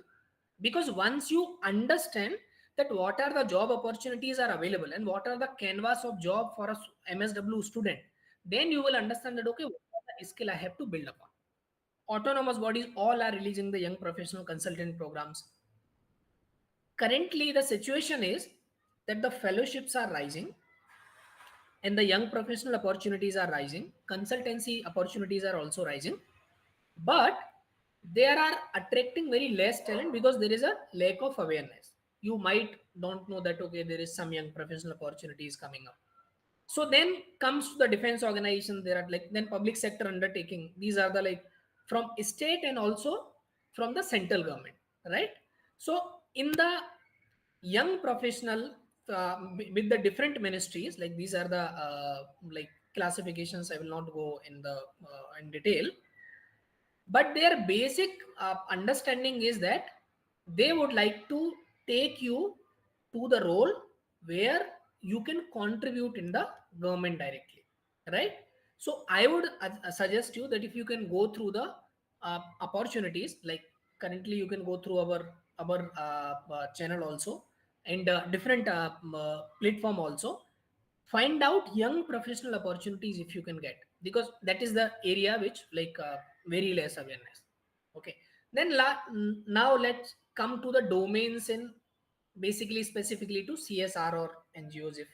Because once you understand that what are the job opportunities are available and what are the canvas of job for a MSW student, then you will understand that okay, what are the skill I have to build upon. Autonomous bodies all are releasing the young professional consultant programs. Currently the situation is that the fellowships are rising and the young professional opportunities are rising, consultancy opportunities are also rising, but they are attracting very less talent because there is a lack of awareness. You might don't know that okay, there is some young professional opportunities coming up. So then comes to the defense organization. There are like then public sector undertaking. These are the like from state and also from the central government, right? So in the young professional with the different ministries, like these are the like classifications. I will not go in the in detail, but their basic understanding is that they would like to take you to the role where you can contribute in the government directly, right? So I would suggest you that if you can go through the opportunities, like currently you can go through our channel also, and different platform also, find out young professional opportunities if you can get, because that is the area which like very less awareness. Okay, then now let's come to the domains in basically specifically to CSR or NGOs if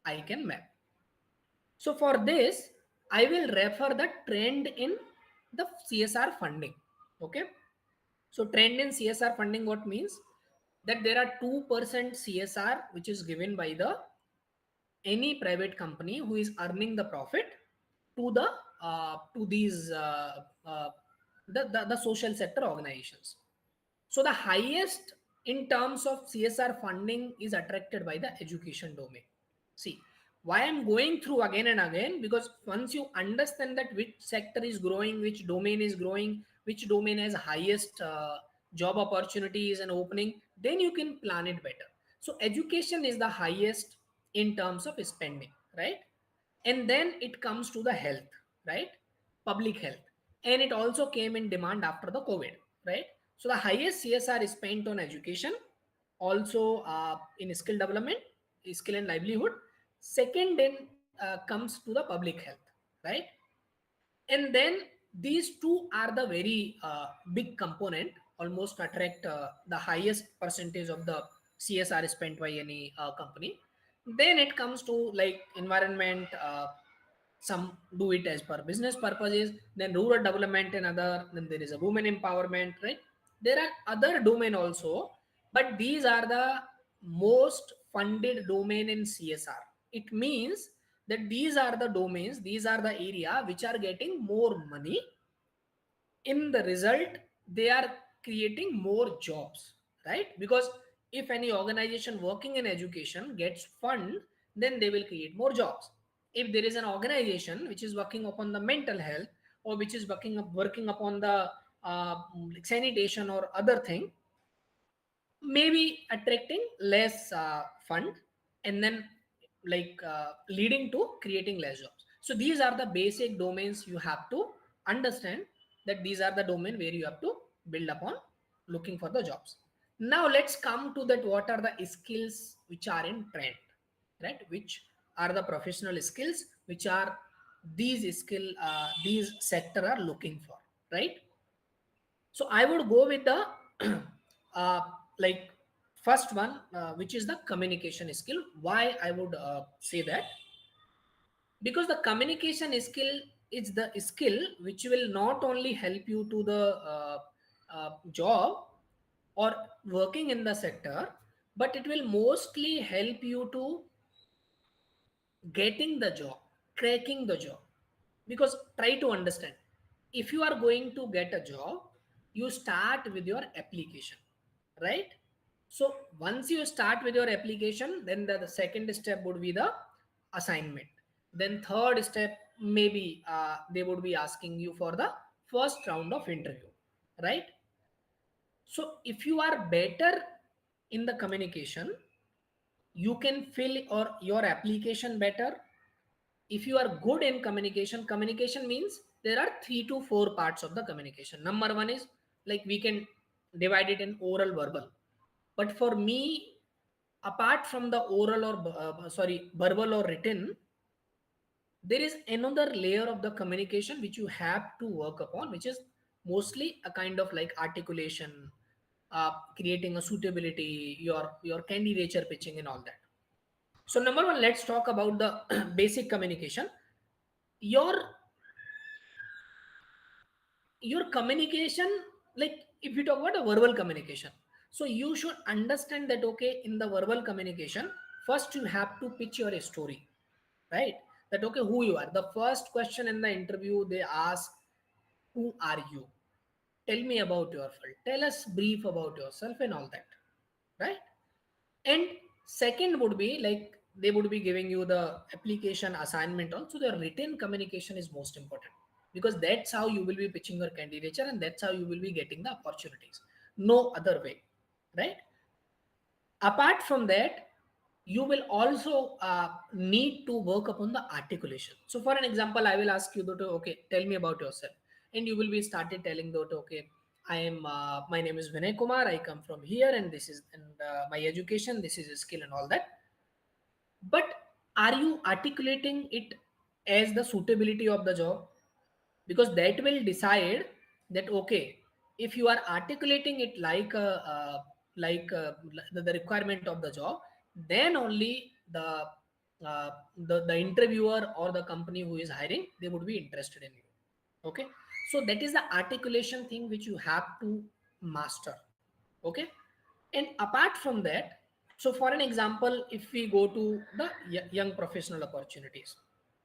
I can map. So for this I will refer the trend in the CSR funding. Okay, so trend in CSR funding, what means that there are 2% CSR which is given by the any private company who is earning the profit to the to these the social sector organizations. So the highest in terms of CSR funding is attracted by the education domain. See, why I'm going through again and again, because once you understand that which sector is growing, which domain is growing, which domain has highest job opportunities and opening, then you can plan it better. So education is the highest in terms of spending, right? And then it comes to the health, right? Public health, and it also came in demand after the COVID, right? So the highest CSR is spent on education, also in skill development, skill and livelihood. Second then comes to the public health, right? And then these two are the very big component, almost attract the highest percentage of the CSR spent by any company. Then it comes to like environment, some do it as per business purposes, then rural development and other, then there is a women empowerment, right? There are other domain also, but these are the most funded domain in CSR. It means that these are the domains, these are the area which are getting more money. In the result they are creating more jobs, right? Because if any organization working in education gets fund, then they will create more jobs. If there is an organization which is working upon the mental health, or which is working upon the like sanitation or other thing, maybe attracting less fund, and then like leading to creating less jobs. So these are the basic domains you have to understand, that these are the domain where you have to build upon looking for the jobs. Now let's come to that, what are the skills which are in trend, right? Which are the professional skills which are these sector are looking for, right? So I would go with the uh, like first one, which is the communication skill. Why I would say that? Because the communication skill is the skill which will not only help you to the job or working in the sector, but it will mostly help you to getting the job, cracking the job. Because try to understand, if you are going to get a job, you start with your application, right? So once you start with your application, then the second step would be the assignment. Then third step, maybe they would be asking you for the first round of interview, right? So if you are better in the communication, you can fill or your application better. If you are good in communication, communication means there are 3 to 4 parts of the communication. Number one is, like, we can divide it in oral, verbal. But for me, apart from the oral or verbal or written, there is another layer of the communication which you have to work upon, which is mostly a kind of like articulation, creating a suitability, your candidature pitching and all that. So number one, let's talk about the basic communication. Your your communication, like if you talk about a verbal communication, so you should understand that, okay, in the verbal communication, first you have to pitch your story, right? That, okay, who you are. The first question in the interview, they ask, who are you? Tell me about yourself, tell us brief about yourself and all that, right? And second would be like, they would be giving you the application assignment also. The written communication is most important, because that's how you will be pitching your candidature and that's how you will be getting the opportunities. No other way, right? Apart from that, you will also need to work upon the articulation. So for an example, I will ask you that, okay, tell me about yourself, and you will be started telling that, okay, I am my name is Vinay Kumar, I come from here, and this is, and my education, this is a skill and all that. But are you articulating it as the suitability of the job? Because that will decide that, okay, if you are articulating it like the requirement of the job, then only the interviewer or the company who is hiring, they would be interested in you. Okay, so that is the articulation thing which you have to master. Okay, and apart from that, so for an example, if we go to the young professional opportunities,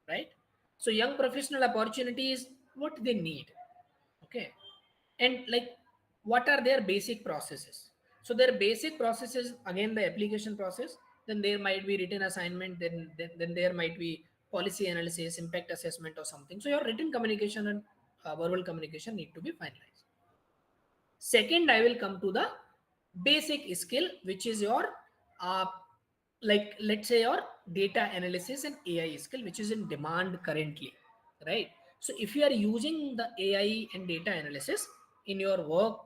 right? So young professional opportunities, what they need, okay, and like, what are their basic processes? So their basic processes, again, the application process, then there might be written assignment, then there might be policy analysis, impact assessment or something. So your written communication and verbal communication need to be finalized. Second, I will come to the basic skill, which is your uh, like, let's say, your data analysis and AI skill, which is in demand currently, right? So if you are using the AI and data analysis in your work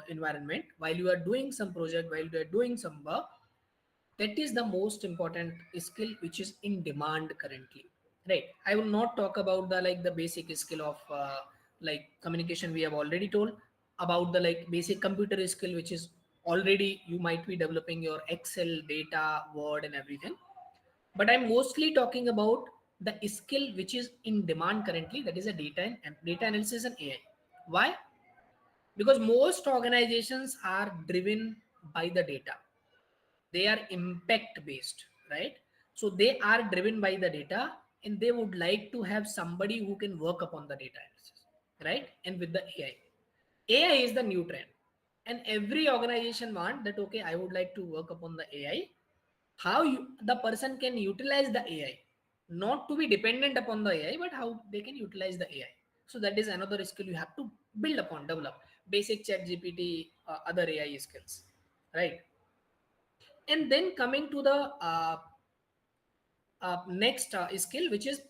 environment, while you are doing some project, while you are doing some work, that is the most important skill which is in demand currently, right? I will not talk about the, like, the basic skill of like communication. We have already told about the, like, basic computer skill, which is already you might be developing your Excel, data, Word and everything. But I'm mostly talking about the skill which is in demand currently, that is a data analysis and AI. Why? Because most organizations are driven by the data. They are impact based, right? So they are driven by the data, and they would like to have somebody who can work upon the data analysis, right? And with the AI is the new trend, and every organization want that, okay, I would like to work upon the AI. How the person can utilize the AI, not to be dependent upon the AI, but how they can utilize the AI. So that is another skill you have to build upon, develop. Basic chat GPT, other AI skills, right? And then coming to the next skill, which is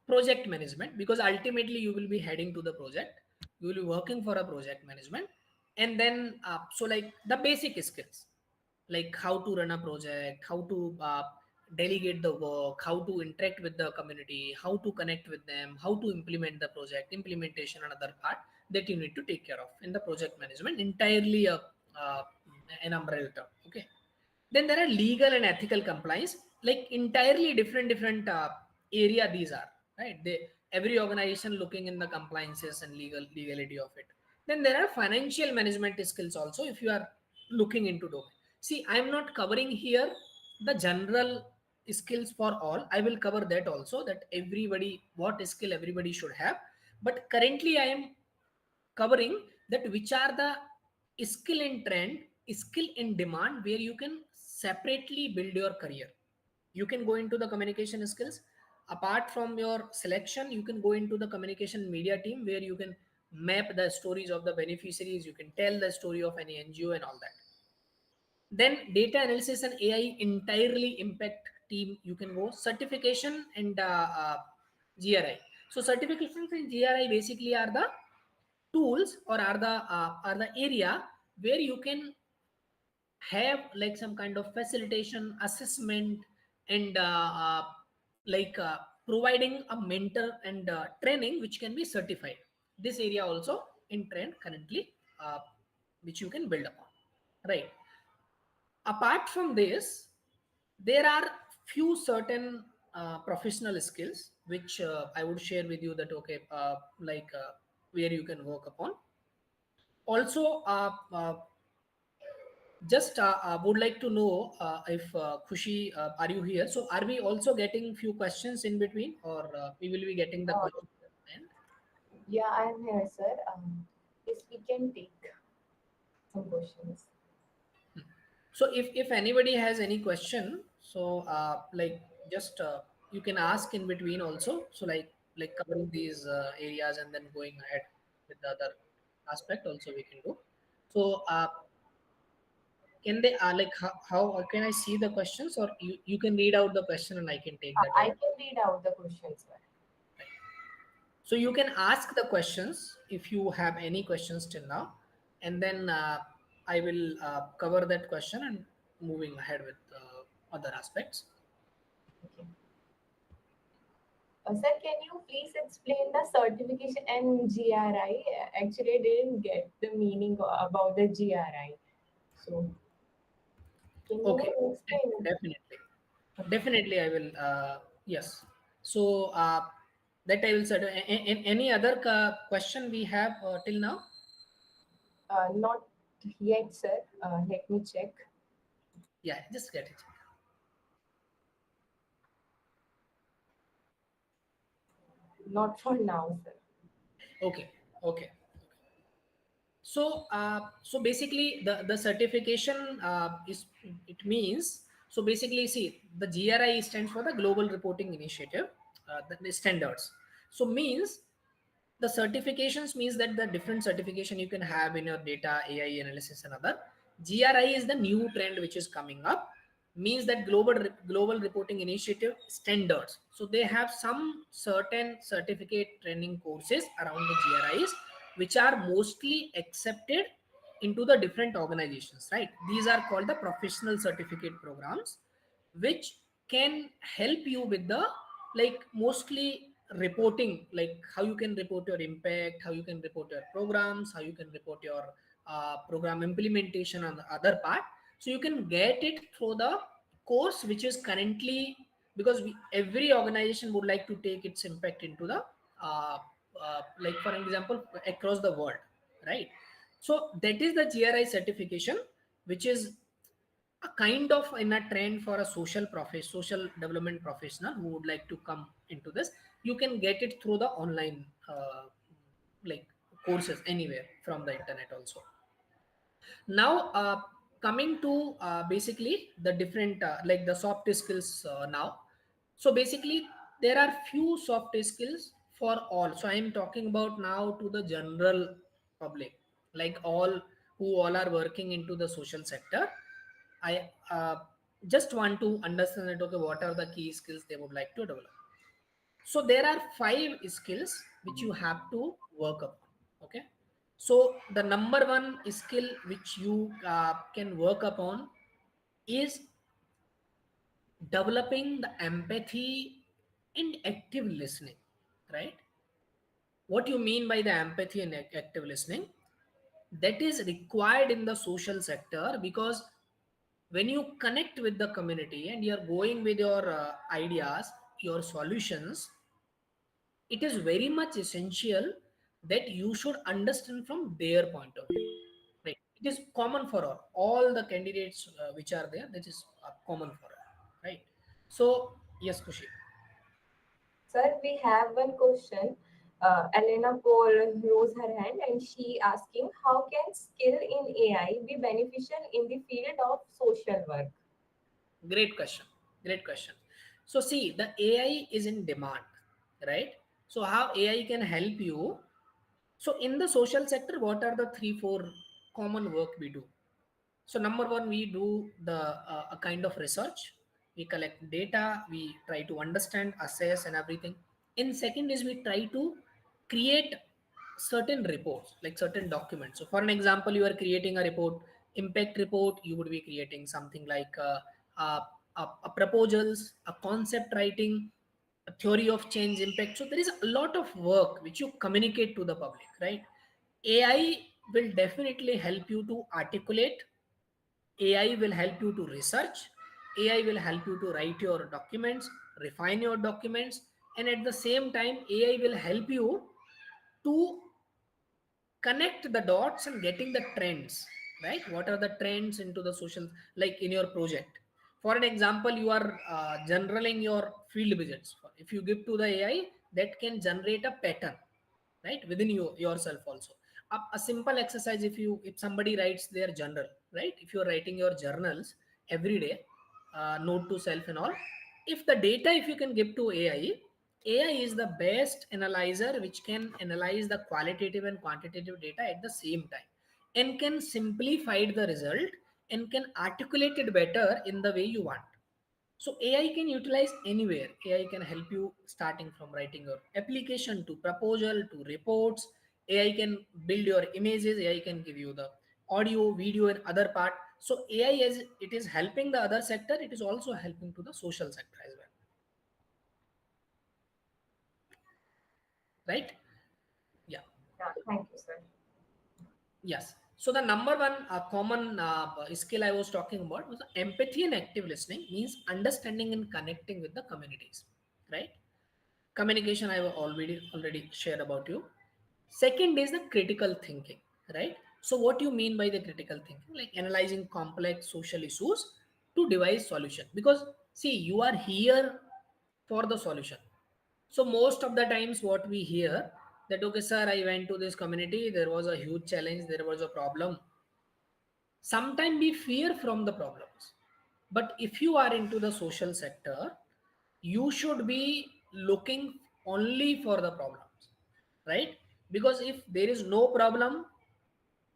project management, because ultimately you will be heading to the project, you will be working for a project management. And then so like the basic skills, like how to run a project, how to delegate the work, how to interact with the community, how to connect with them, how to implement the project implementation, another part that you need to take care of in the project management, entirely uh, an umbrella term. Okay. Then there are legal and ethical compliance, like entirely different area these are, right? They, every organization looking in the compliances and legality of it. Then there are financial management skills also, if you are looking into domain. See, I'm not covering here the general skills for all. I will cover that also, that everybody, what skill everybody should have. But currently I am covering that which are the skill in trend, skill in demand, where you can separately build your career. You can go into the communication skills. Apart from your selection, you can go into the communication media team, where you can map the stories of the beneficiaries, you can tell the story of any NGO and all that. Then data analysis and AI entirely impact team, you can go certification and GRI. So certifications in GRI basically are the tools, or are the area where you can have like some kind of facilitation assessment, and like providing a mentor and training which can be certified. This area also in trend currently, which you can build upon, right? Apart from this, there are few certain professional skills which I would share with you, that okay, where you can work upon. Also just would like to know if Khushi, are you here? So are we also getting few questions in between, or we will be getting the Uh, questions at the end? yeah, I'm here, sir. Yes, we can take some questions. So if anybody has any question, so like just you can ask in between also. So like covering these areas and then going ahead with the other aspect also we can do. So can they like how can I see the questions, or you can read out the question and I can take that I over? can read out the questions, sir. So you can ask the questions if you have any questions till now, and then I will cover that question and moving ahead with other aspects. Okay. Sir, can you please explain the certification and GRI? Actually, I didn't get the meaning about the GRI. So, can Okay, you explain it? definitely, Okay. definitely I will. Yes. So that I will set. Any other question we have till now? Not yet, sir. Let me check. Yeah, just get it. Not for now, sir. Okay, okay. So, so basically, the certification is, it means, so basically, see, the GRI stands for the Global Reporting Initiative, the standards. So means the certifications means that the different certification you can have in your data AI analysis and other. GRI is the new trend which is coming up, means that global reporting initiative standards. So they have some certain certificate training courses around the GRIs which are mostly accepted into the different organizations, right? These are called the professional certificate programs, which can help you with the like mostly reporting, like how you can report your impact, how you can report your programs, how you can report your program implementation on the other part. So you can get it through the course which is currently, because every organization would like to take its impact into the like for example across the world, right? So that is the GRI certification, which is a kind of in a trend for a social development professional who would like to come into this. You can get it through the online like courses anywhere from the internet also. Now coming to basically the different like the soft skills now. So basically there are few soft skills for all. So I am talking about now to the general public, like all who all are working into the social sector. I just want to understand that okay, what are the key skills they would like to develop. So there are five skills which you have to work upon. Okay, so the number one skill which you can work upon is developing the empathy and active listening, right? What you mean by the empathy and active listening, that is required in the social sector, because when you connect with the community and you're going with your ideas, your solutions, it is very much essential that you should understand from their point of view, right? It is common for all the candidates which are there, that is common for all, right? So yes, Kushi. Sir, we have one question. Elena Paul rose her hand and she asking, how can skill in AI be beneficial in the field of social work? Great question. Great question. So see, the AI is in demand, right? So how AI can help you? So in the social sector, what are the three, four common work we do? So number one, we do the a kind of research. We collect data, we try to understand, assess, and everything. In second is we try to create certain reports, like certain documents. So for an example, you are creating a report, impact report. You would be creating something like a proposals, a concept writing, a theory of change impact. So there is a lot of work which you communicate to the public, right? AI will definitely help you to articulate. AI will help you to research. AI will help you to write your documents, refine your documents, and at the same time, AI will help you to connect the dots and getting the trends, right? What are the trends into the social, like in your project? For an example, you are generaling your field visits. If you give to the AI, that can generate a pattern, right, within you yourself also. A simple exercise, if somebody writes their journal, right, if you're writing your journals every day, note to self and all, if the data, if you can give to AI is the best analyzer which can analyze the qualitative and quantitative data at the same time, and can simplify the result and can articulate it better in the way you want. So AI can utilize anywhere. AI can help you starting from writing your application to proposal to reports. AI can build your images. AI can give you the audio, video, and other part. So AI, as it is helping the other sector, it is also helping to the social sector as well, right? Yeah. Yeah, thank you, sir. Yes. So the number one common skill I was talking about was empathy and active listening, means understanding and connecting with the communities, right? Communication I have already shared about you. Second is the critical thinking, right? So what you mean by the critical thinking? Like analyzing complex social issues to devise solution. Because see, you are here for the solution. So most of the times what we hear, that okay sir, I went to this community, there was a huge challenge, there was a problem. Sometimes we fear from the problems. But if you are into the social sector, you should be looking only for the problems, right? Because if there is no problem,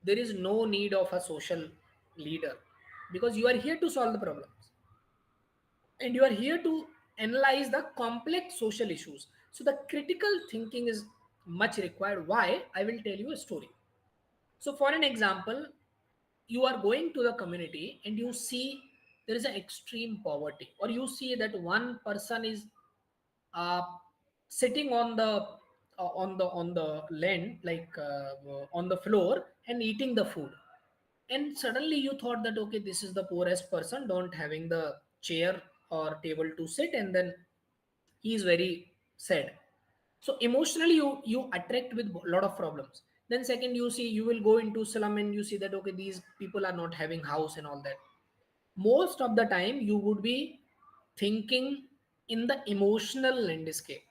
there is no need of a social leader, because you are here to solve the problems and you are here to analyze the complex social issues. So the critical thinking is much required. Why? I will tell you a story. So for an example, you are going to the community and you see there is an extreme poverty, or you see that one person is uh, sitting on the land, like on the floor and eating the food, and suddenly you thought that okay, this is the poorest person, don't having the chair or table to sit, and then he is very sad. So emotionally you attract with a lot of problems. Then second, you see, you will go into slum and you see that okay, these people are not having house and all that. Most of the time you would be thinking in the emotional landscape.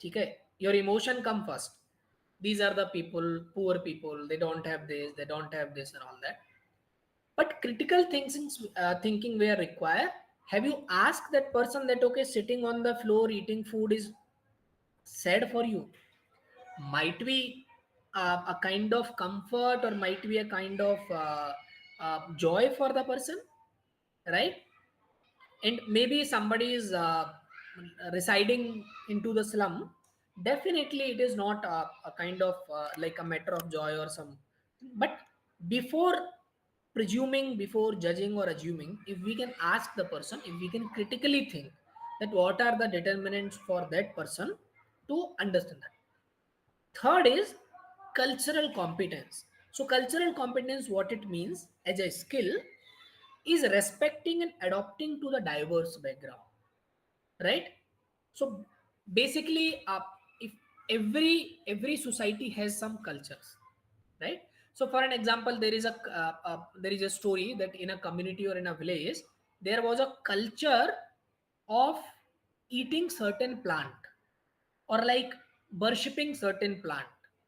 Okay, your emotion come first. These are the people, poor people, they don't have this, they don't have this and all that. But critical thinking where required. Have you asked that person that okay, sitting on the floor eating food is sad for you? Might be a kind of comfort, or might be a kind of joy for the person, right? And maybe somebody is residing into the slum, definitely it is not a kind of like a matter of joy or some. But before presuming, before judging or assuming, if we can ask the person, if we can critically think that what are the determinants for that person to understand that. Third is cultural competence. So cultural competence, what it means as a skill, is respecting and adopting to the diverse background, right? So basically, if every society has some cultures, right? So for an example, there is a story that in a community or in a village there was a culture of eating certain plant, or like worshipping certain plant,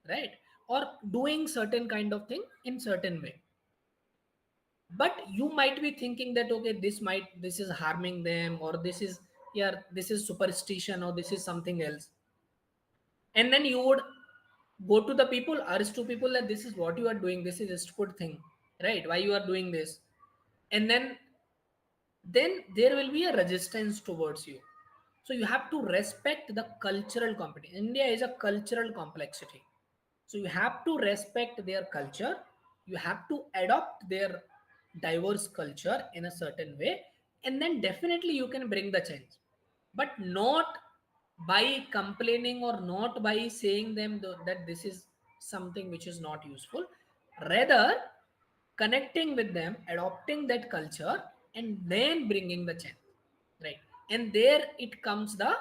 right? Or doing certain kind of thing in certain way. But you might be thinking that okay, this is harming them, or this is, yeah, this is superstition, or this is something else. And then you would go to the people, urge to people that this is what you are doing, this is a stupid thing, right? Why you are doing this? And then there will be a resistance towards you. So you have to respect the cultural competence. India is a cultural complexity. So you have to respect their culture, you have to adopt their diverse culture in a certain way, and then definitely you can bring the change. But not by complaining, or not by saying them that this is something which is not useful. Rather, connecting with them, adopting that culture, and then bringing the change, right? And there it comes the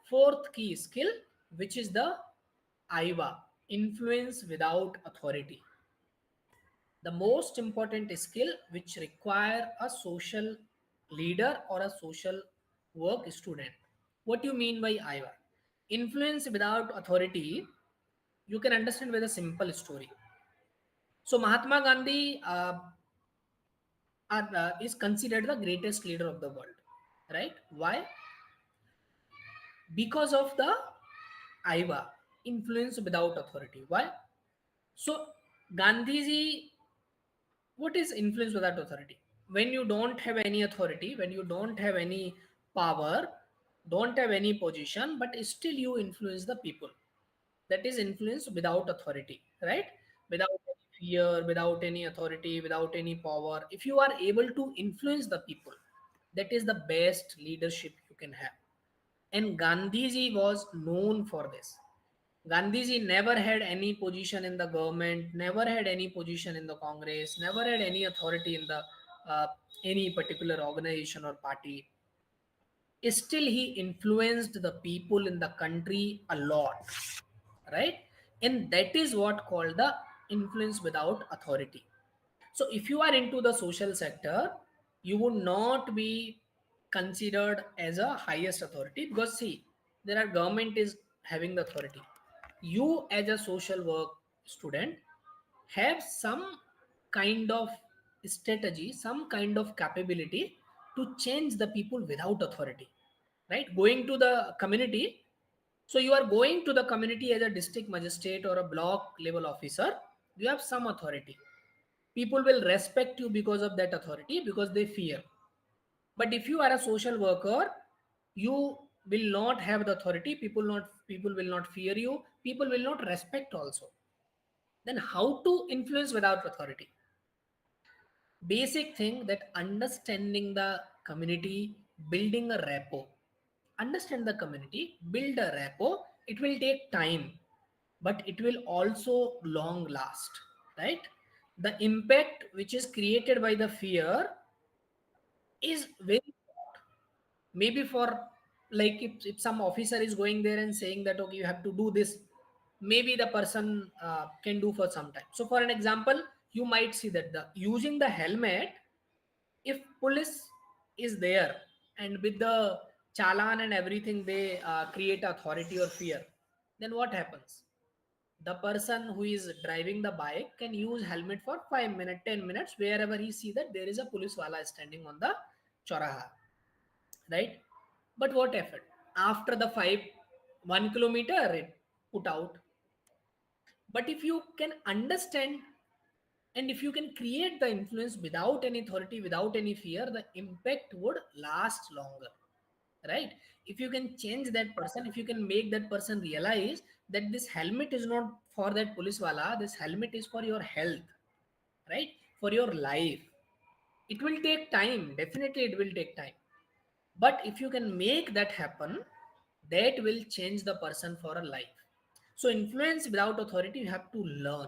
fourth key skill, which is the IVA, influence without authority. The most important skill which require a social leader or a social work student. What do you mean by IVA? Influence without authority, you can understand with a simple story. So Mahatma Gandhi is considered the greatest leader of the world, right? Why? Because of the IVA, influence without authority. Why? So Gandhiji, what is influence without authority? When you don't have any authority, when you don't have any power, don't have any position, but still you influence the people. That is influence without authority, right? Without any fear, without any authority, without any power. If you are able to influence the people, that is the best leadership you can have. And Gandhiji was known for this. Gandhiji never had any position in the government, never had any position in the Congress, never had any authority in the uh, any particular organization or party. Still, he influenced the people in the country a lot, right? And that is what called the influence without authority. So if you are into the social sector, you would not be considered as a highest authority, because see, there are government is having the authority. You as a social work student have some kind of strategy, some kind of capability to change the people without authority, right? Going to the community. So you are going to the community as a district magistrate or a block level officer, you have some authority. People will respect you because of that authority, because they fear. But if you are a social worker, you will not have the authority, people will not fear you, people will not respect also. Then how to influence without authority? Basic thing, that understanding the community, building a rapport. Understand the community, build a rapport. It will take time, but it will also long last, right? The impact which is created by the fear is very short. Maybe for, like, if some officer is going there and saying that okay, you have to do this, maybe the person can do for some time. So for an example, you might see that the using the helmet, if police is there and with the challan and everything, they create authority or fear, then what happens? The person who is driving the bike can use helmet for 5 minutes, 10 minutes, wherever he see that there is a police wala standing on the choraha, right? But what happened after the 1 kilometer, it put out. But if you can understand, and if you can create the influence without any authority, without any fear, the impact would last longer. right? If you can change that person, if you can make that person realize that this helmet is not for that police wala, this helmet is for your health, right, for your life. It will take time, definitely it will take time, but if you can make that happen, that will change the person for a life. So influence without authority, you have to learn.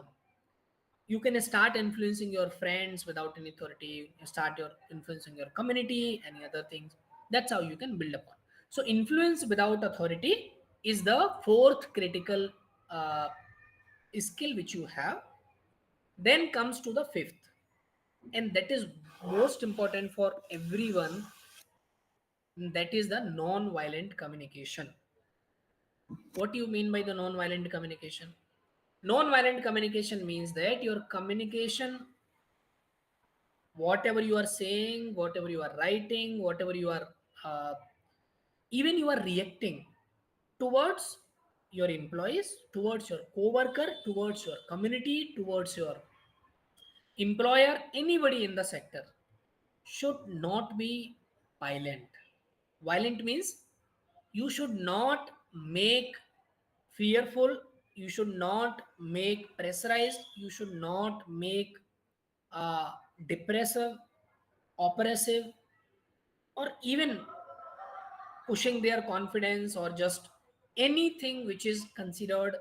You can start influencing your friends without any authority, you start your influencing your community, any other things. That's how you can build upon. So influence without authority is the fourth critical uh, skill which you have. Then comes to the fifth, and that is most important for everyone, that is the non-violent communication. What do you mean by the non-violent communication? Non-violent communication means that your communication, whatever you are saying, whatever you are writing, whatever you are uh, even you are reacting towards your employees, towards your co-worker, towards your community, towards your employer, anybody in the sector, should not be violent. Violent means you should not make fearful, you should not make pressurized, you should not make depressive, oppressive, or even pushing their confidence, or just anything which is considered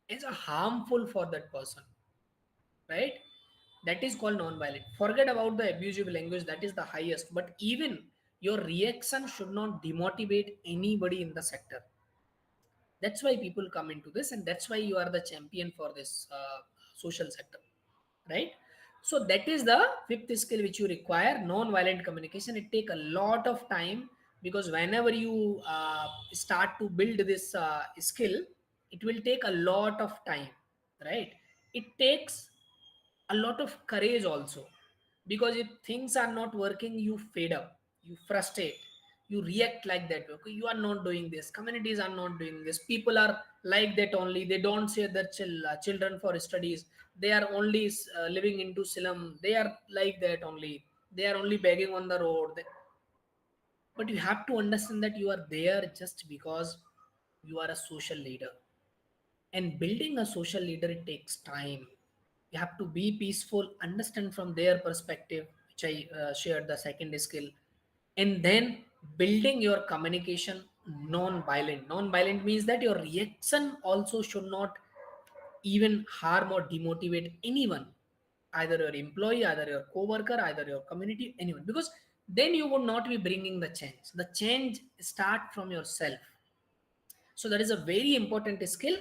as a harmful for that person, right? That is called non-violent. Forget about the abusive language, that is the highest, but even your reaction should not demotivate anybody in the sector. That's why people come into this, and that's why you are the champion for this social sector, right? So that is the fifth skill which you require, non-violent communication. It take a lot of time, because whenever you start to build this skill, it will take a lot of time, right? It takes a lot of courage also, because if things are not working, you fed up, you frustrate, you react like that. Okay, you are not doing this, communities are not doing this, people are like that only, they don't share their children for studies, they are only living into slum, they are like that only, they are only begging on the road. But you have to understand that you are there just because you are a social leader, and building a social leader, it takes time. You have to be peaceful, understand from their perspective, which I shared the second skill. And then building your communication non-violent. Non-violent means that your reaction also should not even harm or demotivate anyone, either your employee, either your co-worker, either your community, anyone, because then you would not be bringing the change. The change start from yourself. So that is a very important skill,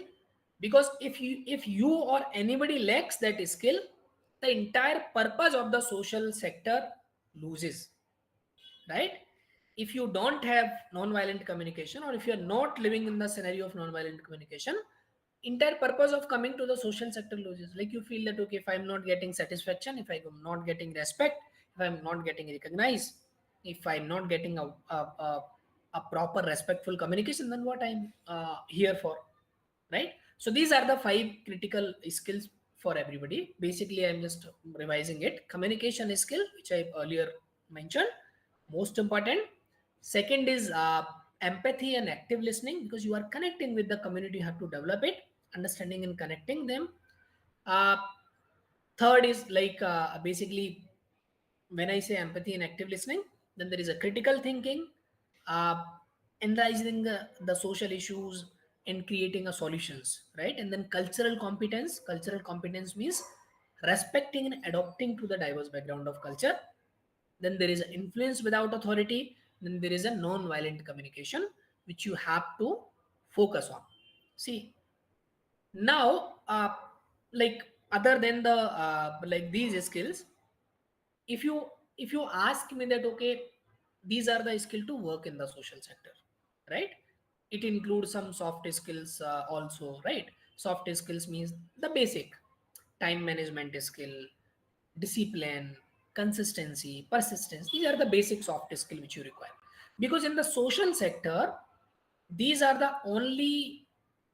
because if you or anybody lacks that skill, the entire purpose of the social sector loses, right? If you don't have non-violent communication, or if you're not living in the scenario of non-violent communication, entire purpose of coming to the social sector loses. Like you feel that, okay, if I'm not getting satisfaction, if I'm not getting respect, if I'm not getting recognized, if I'm not getting a proper respectful communication, then what I'm here for, right? So these are the five critical skills for everybody. Basically, I'm just revising it. Communication skill, which I earlier mentioned, most important. Second is empathy and active listening, because you are connecting with the community, you have to develop it, understanding and connecting them. uh, Third is like basically, when I say empathy and active listening, then there is a critical thinking, uh, analyzing the social issues and creating a solutions, right? And then cultural competence. Cultural competence means respecting and adopting to the diverse background of culture. Then there is influence without authority. Then there is a non-violent communication, which you have to focus on. See, now like other than the like these skills, if you if you ask me that, okay, these are the skill to work in the social sector, right? It includes some soft skills also, right? Soft skills means the basic time management skill, discipline, consistency, persistence. These are the basic soft skill which you require, because in the social sector, these are the only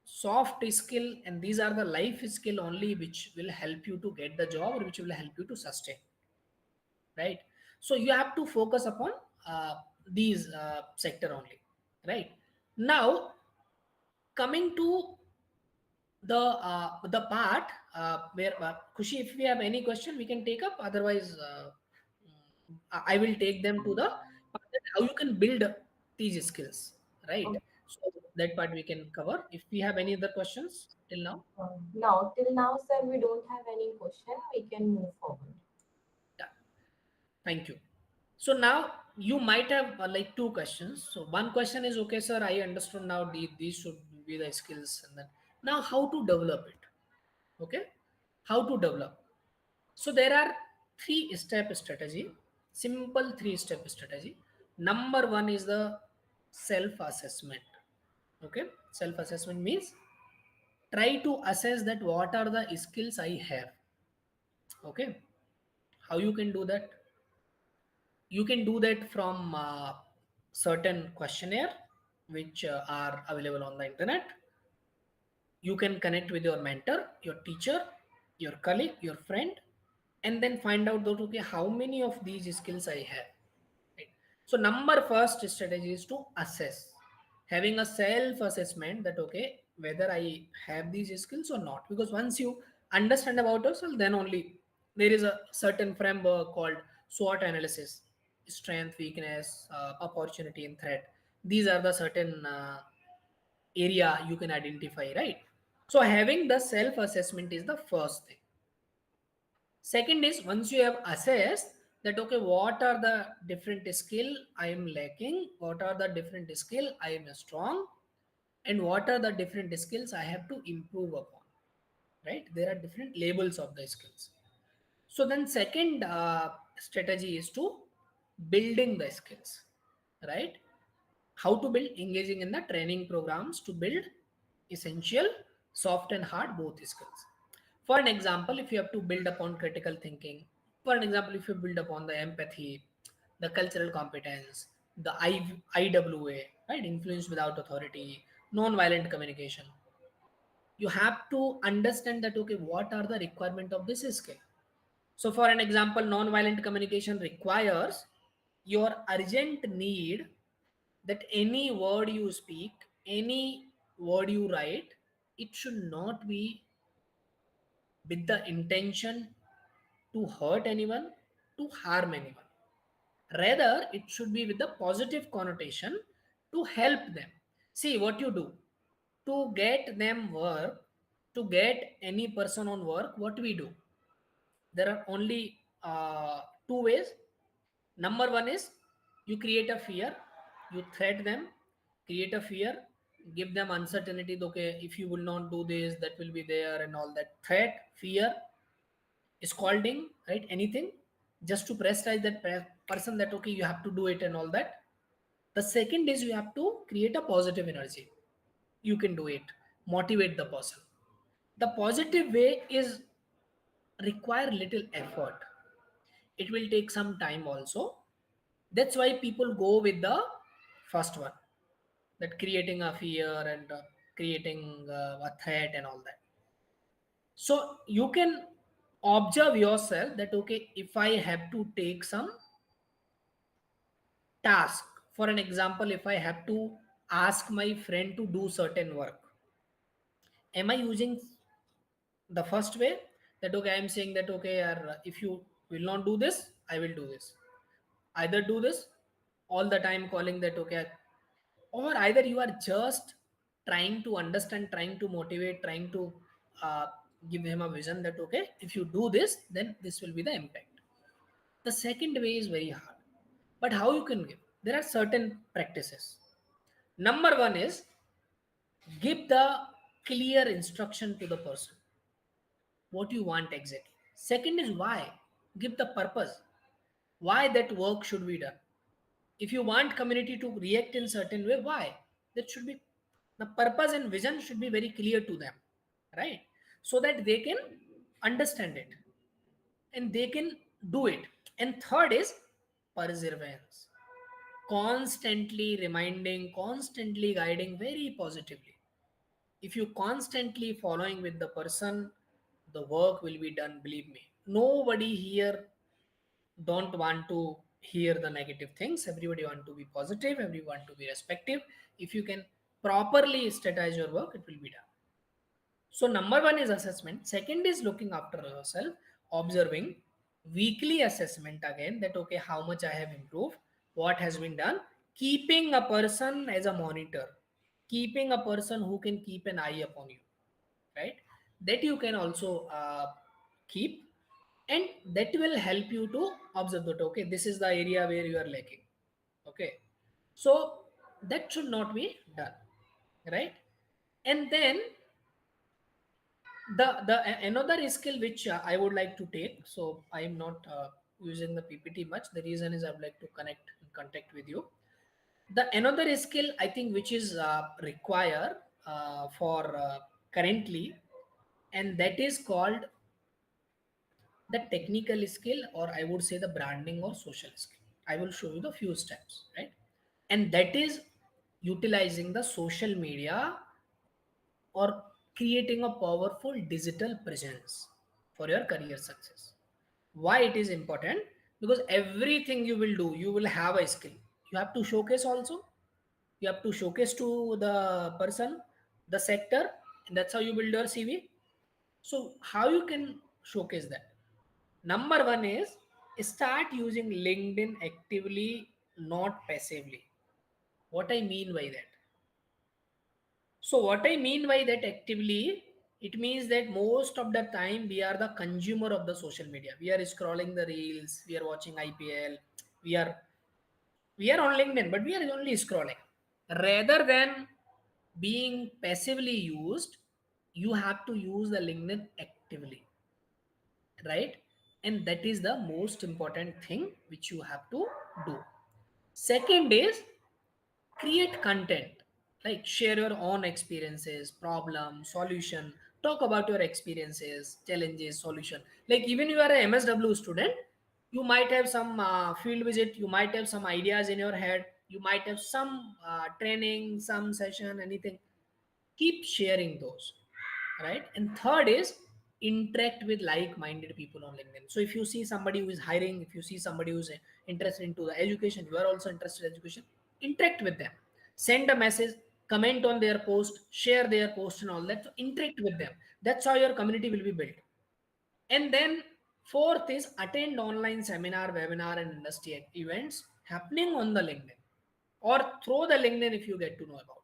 soft skill, and these are the life skill only which will help you to get the job, or which will help you to sustain, right? So you have to focus upon uh, these sector only, right? Now coming to the part where Kushi, if we have any question we can take up, otherwise I will take them to the part that how you can build these skills, right? Okay. So that part we can cover if we have any other questions till now. Now, till now, sir, we don't have any question. We can move forward. Yeah, thank you. So now you might have like two questions. So one question is, okay, sir, I understood now these should be the skills, and then now how to develop it. Okay, how to develop. So there are three-step strategy, simple three-step strategy. Number one is the self-assessment. Okay, self-assessment means try to assess that what are the skills I have. Okay, how you can do that? You can do that from certain questionnaire which are available on the internet. You can connect with your mentor, your teacher, your colleague, your friend, and then find out that okay, how many of these skills I have, right? So number first strategy is to assess, having a self assessment that okay, whether I have these skills or not, because once you understand about yourself, then only there is a certain framework called SWOT analysis: strength, weakness, opportunity and threat. These are the certain area you can identify, right? So having the self assessment is the first thing. Second is, once you have assessed that okay, what are the different skill I am lacking, what are the different skill I am strong, and what are the different skills I have to improve upon, right? There are different labels of the skills. So then second strategy is to building the skills, right? How to build? Engaging in the training programs to build essential soft and hard both skills. For an example, if you have to build upon critical thinking, for an example, if you build upon the empathy, the cultural competence, the IWA, right, influence without authority, non-violent communication, you have to understand that okay, what are the requirement of this skill. So for an example, non-violent communication requires your urgent need that any word you speak, any word you write, it should not be with the intention to hurt anyone, to harm anyone. Rather, it should be with the positive connotation to help them. See what you do to get them work, to get any person on work, what we do? There are only two ways. Number one is you create a fear, you threat them, create a fear, give them uncertainty. Okay, if you will not do this, that will be there, and all that. Threat, fear, scolding, right? Anything just to pressurize that person that okay, you have to do it and all that. The second is you have to create a positive energy. You can do it, motivate the person. The positive way is require little effort. It will take some time also. That's why people go with the first one, that creating a fear and creating a threat and all that. So you can observe yourself that okay, if I have to take some task, for an example, if I have to ask my friend to do certain work, am I using the first way that okay, I'm saying that okay, if you will not do this, I will do this, either do this all the time calling that okay, or either you are just trying to understand, trying to motivate, trying to uh, give him a vision that okay, if you do this, then this will be the impact. The second way is very hard, but how you can give? There are certain practices. Number one is give the clear instruction to the person what you want exactly. Second is why. Give the purpose. Why that work should be done. If you want community to react in certain way, why? That should be the purpose and vision should be very clear to them, right? So that they can understand it and they can do it. And third is perseverance. Constantly reminding, constantly guiding very positively. If you constantly following with the person, the work will be done, believe me. Nobody here don't want to hear the negative things. Everybody want to be positive, everyone want to be respective. If you can properly strategize your work, it will be done. So number one is assessment. Second is looking after yourself, observing. Weekly assessment again, that okay, how much I have improved, what has been done. Keeping a person as a monitor, keeping a person who can keep an eye upon you, right? That you can also keep, and that will help you to observe that okay, this is the area where you are lacking. Okay, so that should not be done, right? And then another skill which I would like to take. So I am not using the PPT much. The reason is I would like to connect and contact with you. The another skill I think which is require for currently, and that is called the technical skill, or I would say the branding or social skill. I will show you the few steps, right? And that is utilizing the social media or creating a powerful digital presence for your career success. Why it is important? Because everything you will do, you will have a skill. You have to showcase also. You have to showcase to the person, the sector, and that's how you build your CV. So how you can showcase that? Number one is start using LinkedIn actively, not passively. What I mean by that? So what I mean by that actively, it means that most of the time we are the consumer of the social media. We are scrolling the reels, we are watching IPL, we are we are on LinkedIn, but we are only scrolling. Rather than being passively used, you have to use the LinkedIn actively, right? And that is the most important thing which you have to do. Second is create content, like share your own experiences, problem, solution. Talk about your experiences, challenges, solution. Like even you are a MSW student, you might have some field visit, you might have some ideas in your head, you might have some training, some session, anything. Keep sharing those, right? And third is interact with like-minded people on LinkedIn. So if you see somebody who is hiring, if you see somebody who's interested into the education, you are also interested in education, interact with them, send a message, comment on their post, share their post and all that. So interact with them. That's how your community will be built. And then fourth is attend online seminar, webinar, and industry events happening on the LinkedIn, or through the LinkedIn if you get to know about,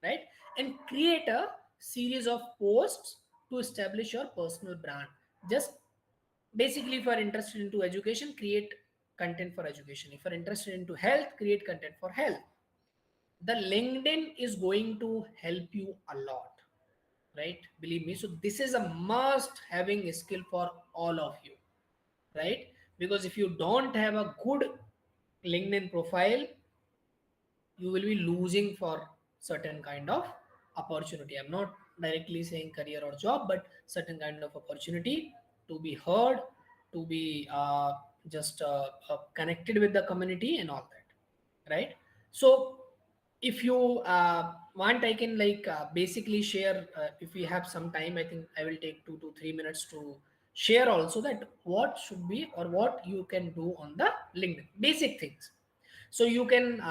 right? And create a series of posts to establish your personal brand. Just basically, if you are interested into education, create content for education. If you are interested into health, create content for health. The LinkedIn is going to help you a lot, right? Believe me. So this is a must having skill for all of you, right? Because if you don't have a good LinkedIn profile, you will be losing for certain kind of opportunity. I'm not directly saying career or job, but certain kind of opportunity to be heard, to be just connected with the community and all that, right? So if you want, I can like basically share, if we have some time, I think I will take 2 to 3 minutes to share also that what should be or what you can do on the LinkedIn, basic things. So you can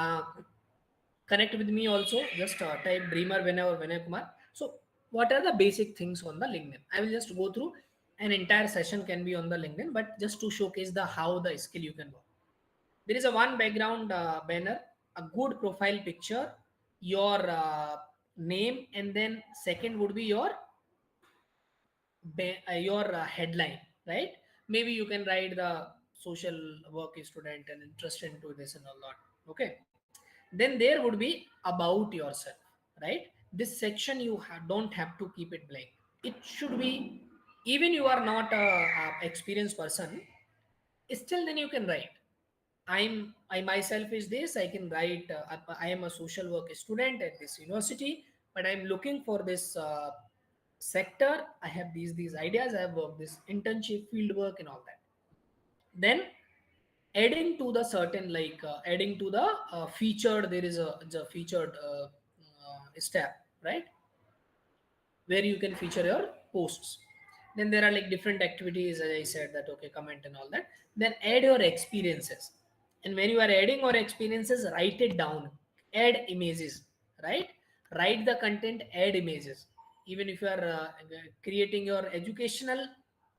connect with me also. Just type dreamer Vinay or Vinay Kumar. So what are the basic things on the LinkedIn? I will just go through. An entire session can be on the LinkedIn, but just to showcase the how the skill you can work. There is a one background banner, a good profile picture, your name, and then second would be your headline, right? Maybe you can write the social work student and interested into this and all that. Okay, then there would be about yourself, right? This section you don't have to keep it blank. It should be, even you are not a experienced person, still then you can write, I myself is this. I can write I am a social work student at this university, but I'm looking for this sector. I have these ideas, I have worked this internship, field work and all that. Then adding to the certain, like adding to the featured, there is the featured step, right, where you can feature your posts. Then there are like different activities, as I said that okay, comment and all that. Then add your experiences. And when you are adding or experiences, write it down, add images, right? Write the content, add images. Even if you are creating your educational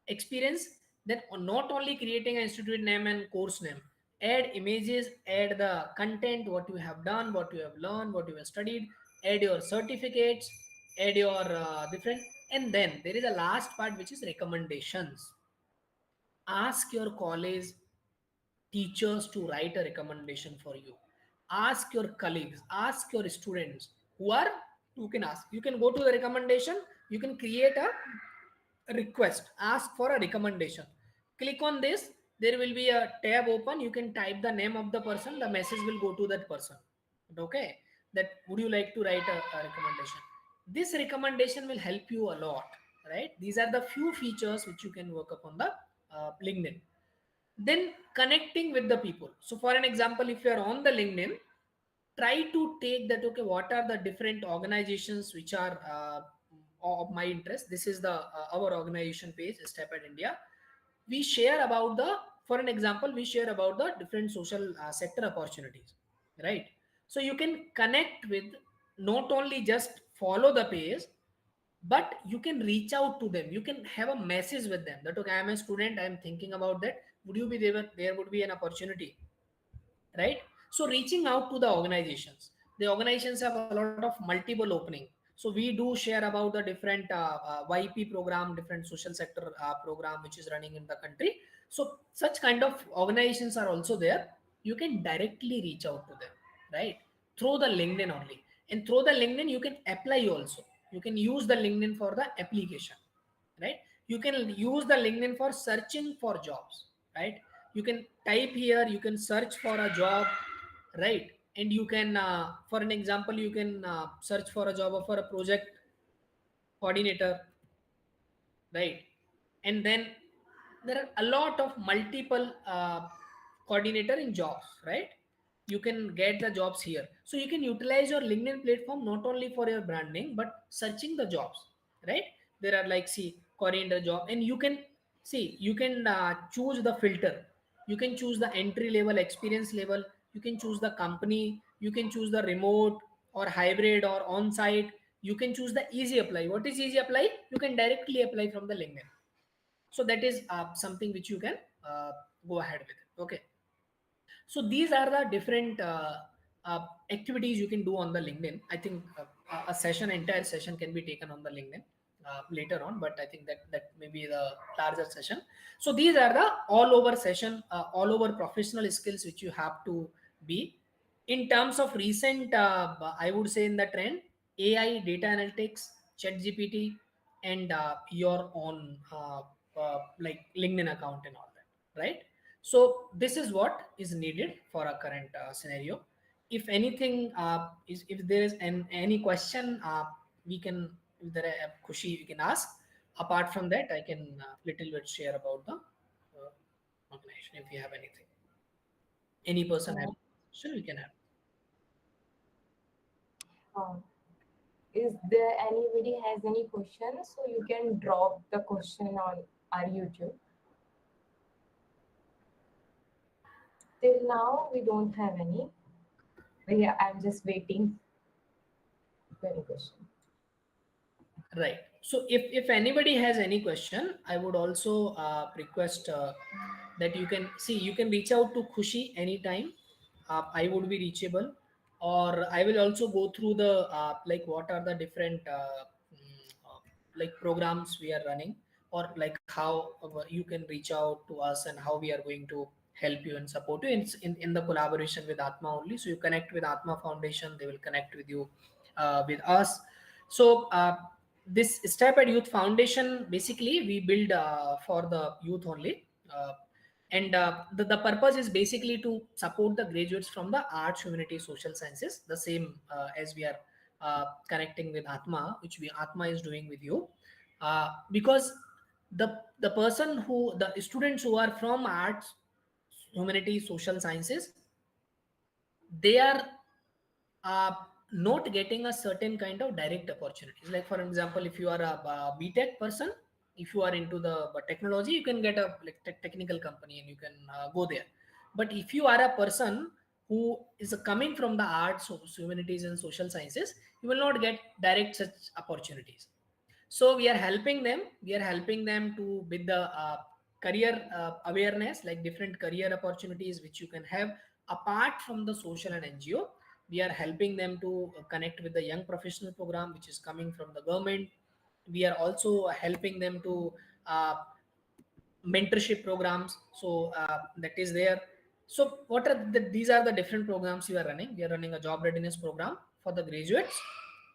experience, then not only creating an institute name and course name, add images, add the content, what you have done, what you have learned, what you have studied, add your certificates, add your different. And then there is a last part, which is recommendations. Ask your college teachers to write a recommendation for you. Ask your colleagues, ask your students who are, you can ask, you can go to the recommendation, you can create a request, ask for a recommendation. Click on this, there will be a tab open, you can type the name of the person, the message will go to that person. Okay, that would you like to write a recommendation. This recommendation will help you a lot, right? These are the few features which you can work upon the LinkedIn. Then connecting with the people. So for an example, if you are on the LinkedIn, try to take that, okay, what are the different organizations which are of my interest. This is the our organization page, Step at India. We share about the, for an example, we share about the different social sector opportunities, right? So you can connect with, not only just follow the page, but you can reach out to them, you can have a message with them that, okay, I am a student, I am thinking about that, would you be there, there would be an opportunity, right? So reaching out to the organizations, the organizations have a lot of multiple opening. So we do share about the different YP program, different social sector program which is running in the country. So such kind of organizations are also there. You can directly reach out to them, right? Through the LinkedIn only. And through the LinkedIn you can apply also. You can use the LinkedIn for the application, right? You can use the LinkedIn for searching for jobs, right? You can type here, you can search for a job, right? And you can for an example, you can search for a job or for a project coordinator, right? And then there are a lot of multiple coordinator in jobs, right? You can get the jobs here. So you can utilize your LinkedIn platform not only for your branding but searching the jobs, right? There are like, see, coordinator job, and you can see, you can choose the filter. You can choose the entry level, experience level. You can choose the company, you can choose the remote or hybrid or on site. You can choose the easy apply. What is easy apply? You can directly apply from the LinkedIn. So that is something which you can go ahead with, okay? So these are the different activities you can do on the LinkedIn. I think a session, entire session can be taken on the LinkedIn later on, but I think that may be the larger session. So these are the all over session, all over professional skills which you have to be. In terms of recent, I would say in the trend, AI, data analytics, chat GPT, and your own like LinkedIn account and all that, right? So this is what is needed for our current scenario. If anything is, if there is any question, we can, if there are Kushi, we can ask. Apart from that, I can little bit share about the organization. If you have anything, any person have Uh, question, we can have. uh, is there anybody has any questions? So you can drop the question on our YouTube. Till now, we don't have any. I'm just waiting for any question. Right. So if anybody has any question, I would also request that you can see, you can reach out to Khushi anytime. I would be reachable, or I will also go through the like what are the different like programs we are running, or like how you can reach out to us and how we are going to help you and support you in the collaboration with Atma only. So you connect with Atma Foundation, they will connect with you with us. So this Step at Youth Foundation, basically we build for the youth only, and the purpose is basically to support the graduates from the arts, humanity, social sciences, the same as we are connecting with Atma, which we Atma is doing with you, because the person who, the students who are from arts, humanity, social sciences, they are uh, not getting a certain kind of direct opportunities. Like for example, if you are a BTech person, if you are into the technology, you can get a like technical company and you can go there. But if you are a person who is coming from the arts, humanities and social sciences, you will not get direct such opportunities. So we are helping them to with the career awareness, like different career opportunities which you can have apart from the social and NGO. We are helping them to connect with the young professional program which is coming from the government. We are also helping them to uh, mentorship programs, so that is there. So what are these are the different programs we are running. We are running a job readiness program for the graduates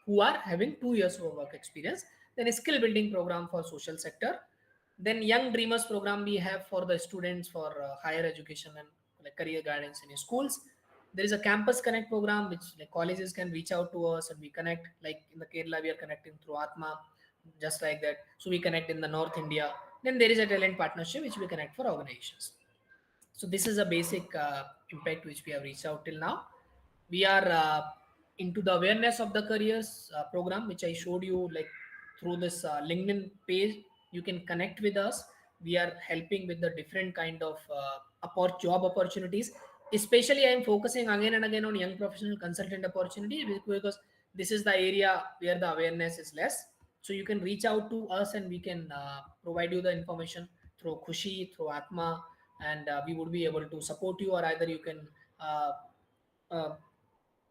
who are having 2 years of work experience, then a skill building program for social sector, then young dreamers program we have for the students for higher education and like career guidance in schools. There is a campus connect program which like colleges can reach out to us and we connect, like in the Kerala we are connecting through Atma, just like that. So we connect in the North India. Then there is a talent partnership which we connect for organizations. So this is a basic impact which we have reached out till now. We are into the awareness of the careers program which I showed you, like through this LinkedIn page you can connect with us. We are helping with the different kind of job opportunities. Especially I am focusing again and again on young professional consultant opportunity because this is the area where the awareness is less. So you can reach out to us and we can provide you the information through Khushi, through Atma, and we would be able to support you, or either you can uh, uh,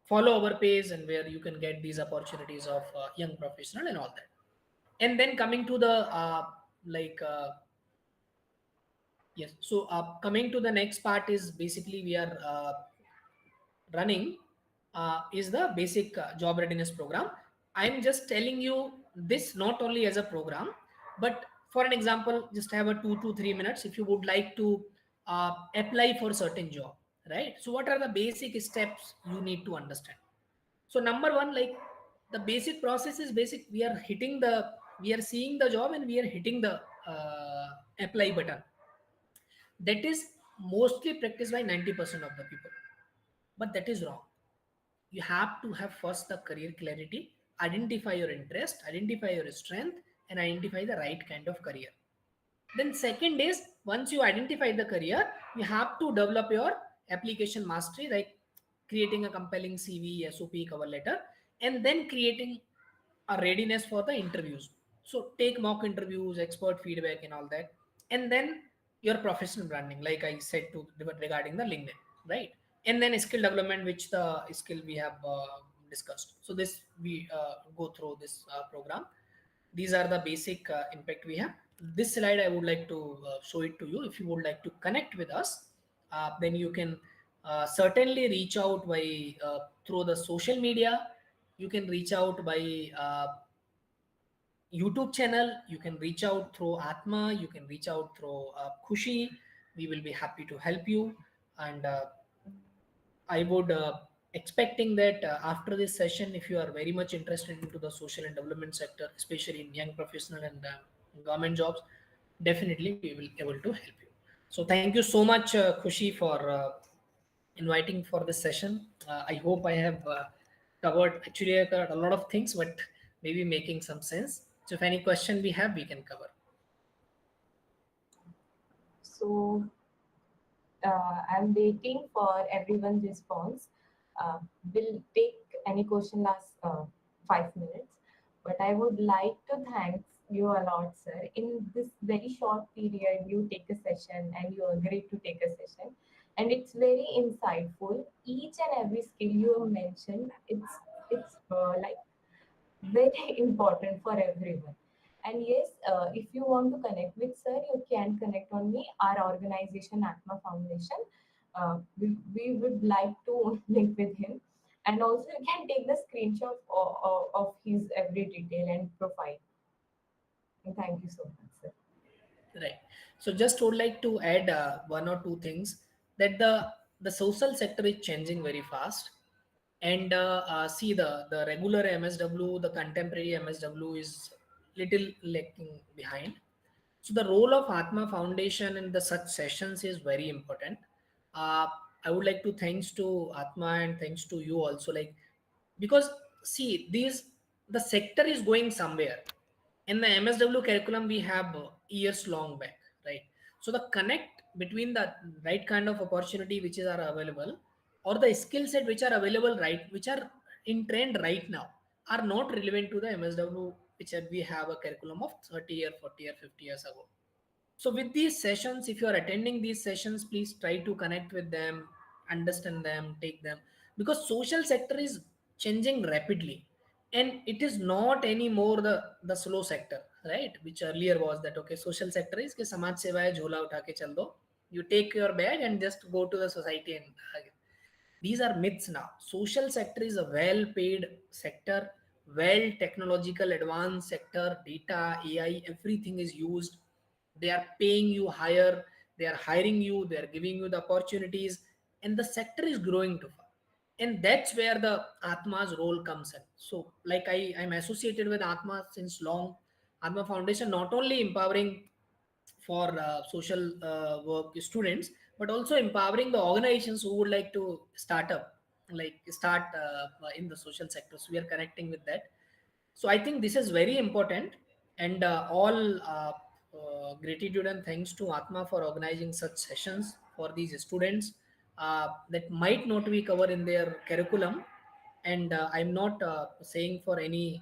follow our page and where you can get these opportunities of young professional and all that. And then coming to the like yes, so coming to the next part is basically we are running is the basic job readiness program. I'm just telling you this not only as a program, but for an example, just have a 2 to 3 minutes if you would like to apply for certain job, right? So what are the basic steps you need to understand? So number one, like the basic process is basic. We are seeing the job and we are hitting the apply button. That is mostly practiced by 90% of the people, but that is wrong. You have to have first the career clarity, identify your interest, identify your strength, and identify the right kind of career. Then second is, once you identify the career, you have to develop your application mastery, like creating a compelling CV, SOP, cover letter, and then creating a readiness for the interviews. So take mock interviews, expert feedback, and all that, and then your professional branding, like I said to regarding the LinkedIn, right? And then skill development, which the skill we have discussed. So this we go through this program. These are the basic impact we have. This slide I would like to show it to you. If you would like to connect with us, then you can certainly reach out by through the social media. You can reach out by YouTube channel. You can reach out through Atma. You can reach out through Khushi. We will be happy to help you. And I would expecting that after this session, if you are very much interested into the social and development sector, especially in young professional and government jobs, definitely we will able to help you. So thank you so much, Khushi, for inviting for this session. I hope I have covered. Actually, I covered a lot of things, but maybe making some sense. So if any question we have, we can cover. So I'm waiting for everyone's response. We'll take any question last 5 minutes, but I would like to thank you a lot, sir. In this very short period, you take a session and you agreed to take a session, and it's very insightful. Each and every skill you have mentioned, it's like very important for everyone. And yes, if you want to connect with sir, you can connect on me, our organization, Atma Foundation. We would like to link with him. And also, you can take the screenshot of his every detail and profile. And thank you so much, sir. Right. So just would like to add one or two things, that the social sector is changing very fast, and see the regular MSW, the contemporary MSW is little lacking behind. So the role of Atma Foundation in the such sessions is very important. Uh, I would like to thanks to Atma and thanks to you also, like because see these the sector is going somewhere. In the MSW curriculum we have years long back, right? So the connect between the right kind of opportunity which is are available, or the skill set which are available right, which are in trend right now, are not relevant to the MSW which we have a curriculum of 30 or 40 or 50 years ago. So with these sessions, if you are attending these sessions, please try to connect with them, understand them, take them, because social sector is changing rapidly, and it is not anymore the slow sector, right? Which earlier was that okay, social sector is कि समाज सेवा है, झोला उठा के चल दो, you take your bag and just go to the society and these are myths now. Social sector is a well paid sector, well technological advanced sector, data, AI, everything is used. They are paying you higher, they are hiring you, they are giving you the opportunities, and the sector is growing too far. And that's where the Atma's role comes in. So like I'm associated with Atma since long. Atma Foundation not only empowering for social work students, but also empowering the organizations who would like to start up, like start in the social sector. So we are connecting with that. So I think this is very important, and all gratitude and thanks to Atma for organizing such sessions for these students that might not be covered in their curriculum. And I'm not saying for any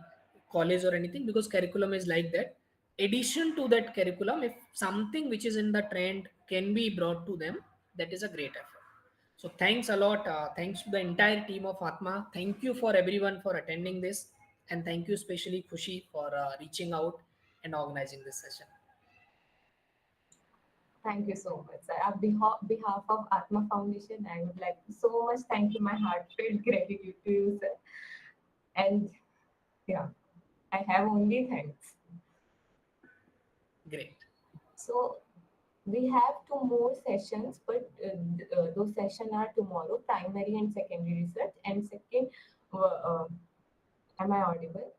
college or anything, because curriculum is like that. Addition to that curriculum, if something which is in the trend can be brought to them, that is a great effort. So thanks a lot. Thanks to the entire team of Atma. Thank you for everyone for attending this, and thank you especially Khushi for reaching out and organizing this session. Thank you so much, sir. On behalf of Atma Foundation, I would like to so much thank you, my heartfelt gratitude to you, sir. And yeah, I have only thanks. Great. So we have two more sessions, but those sessions are tomorrow, primary and secondary research. And second, am I audible?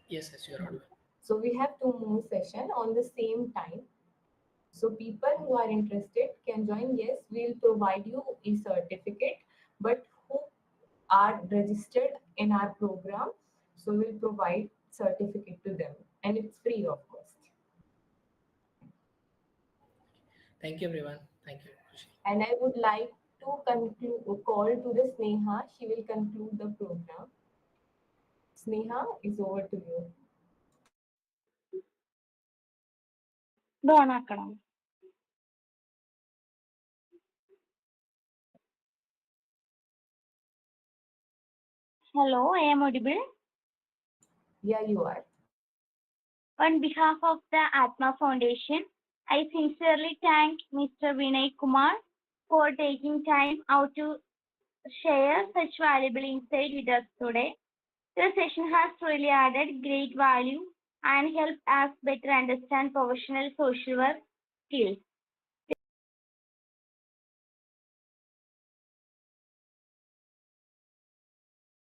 Yes, yes, you're audible. So we have two more sessions on the same time. So people who are interested can join. Yes, we'll provide you a certificate, but who are registered in our program, so we'll provide certificate to them, and it's free of cost. Thank you, everyone. Thank you, Khushi. And I would like to conclude call to the Sneha. She will conclude the program. Sneha, is over to you. Don't aక్కడ. Hello, I am audible. Yeah, you are. On behalf of the Atma Foundation, I sincerely thank Mr. Vinay Kumar for taking time out to share such valuable insight with us today. The session has truly added great value and helped us better understand professional social work skills.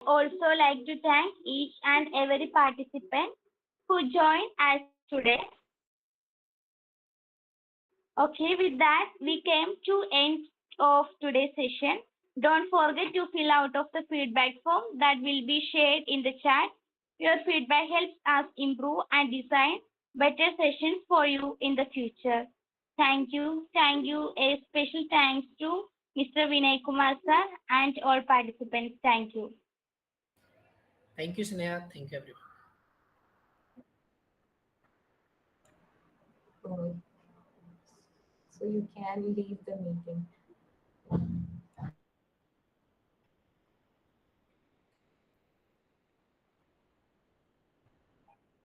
Also like to thank each and every participant who joined us today. Okay, with that, we came to end of today's session. Don't forget to fill out of the feedback form that will be shared in the chat. Your feedback helps us improve and design better sessions for you in the future. Thank you. Thank you. A special thanks to Mr. Vinay Kumar sir and all participants. Thank you. Thank you, Sneha. Thank you, everyone. Uh, so you can leave the meeting.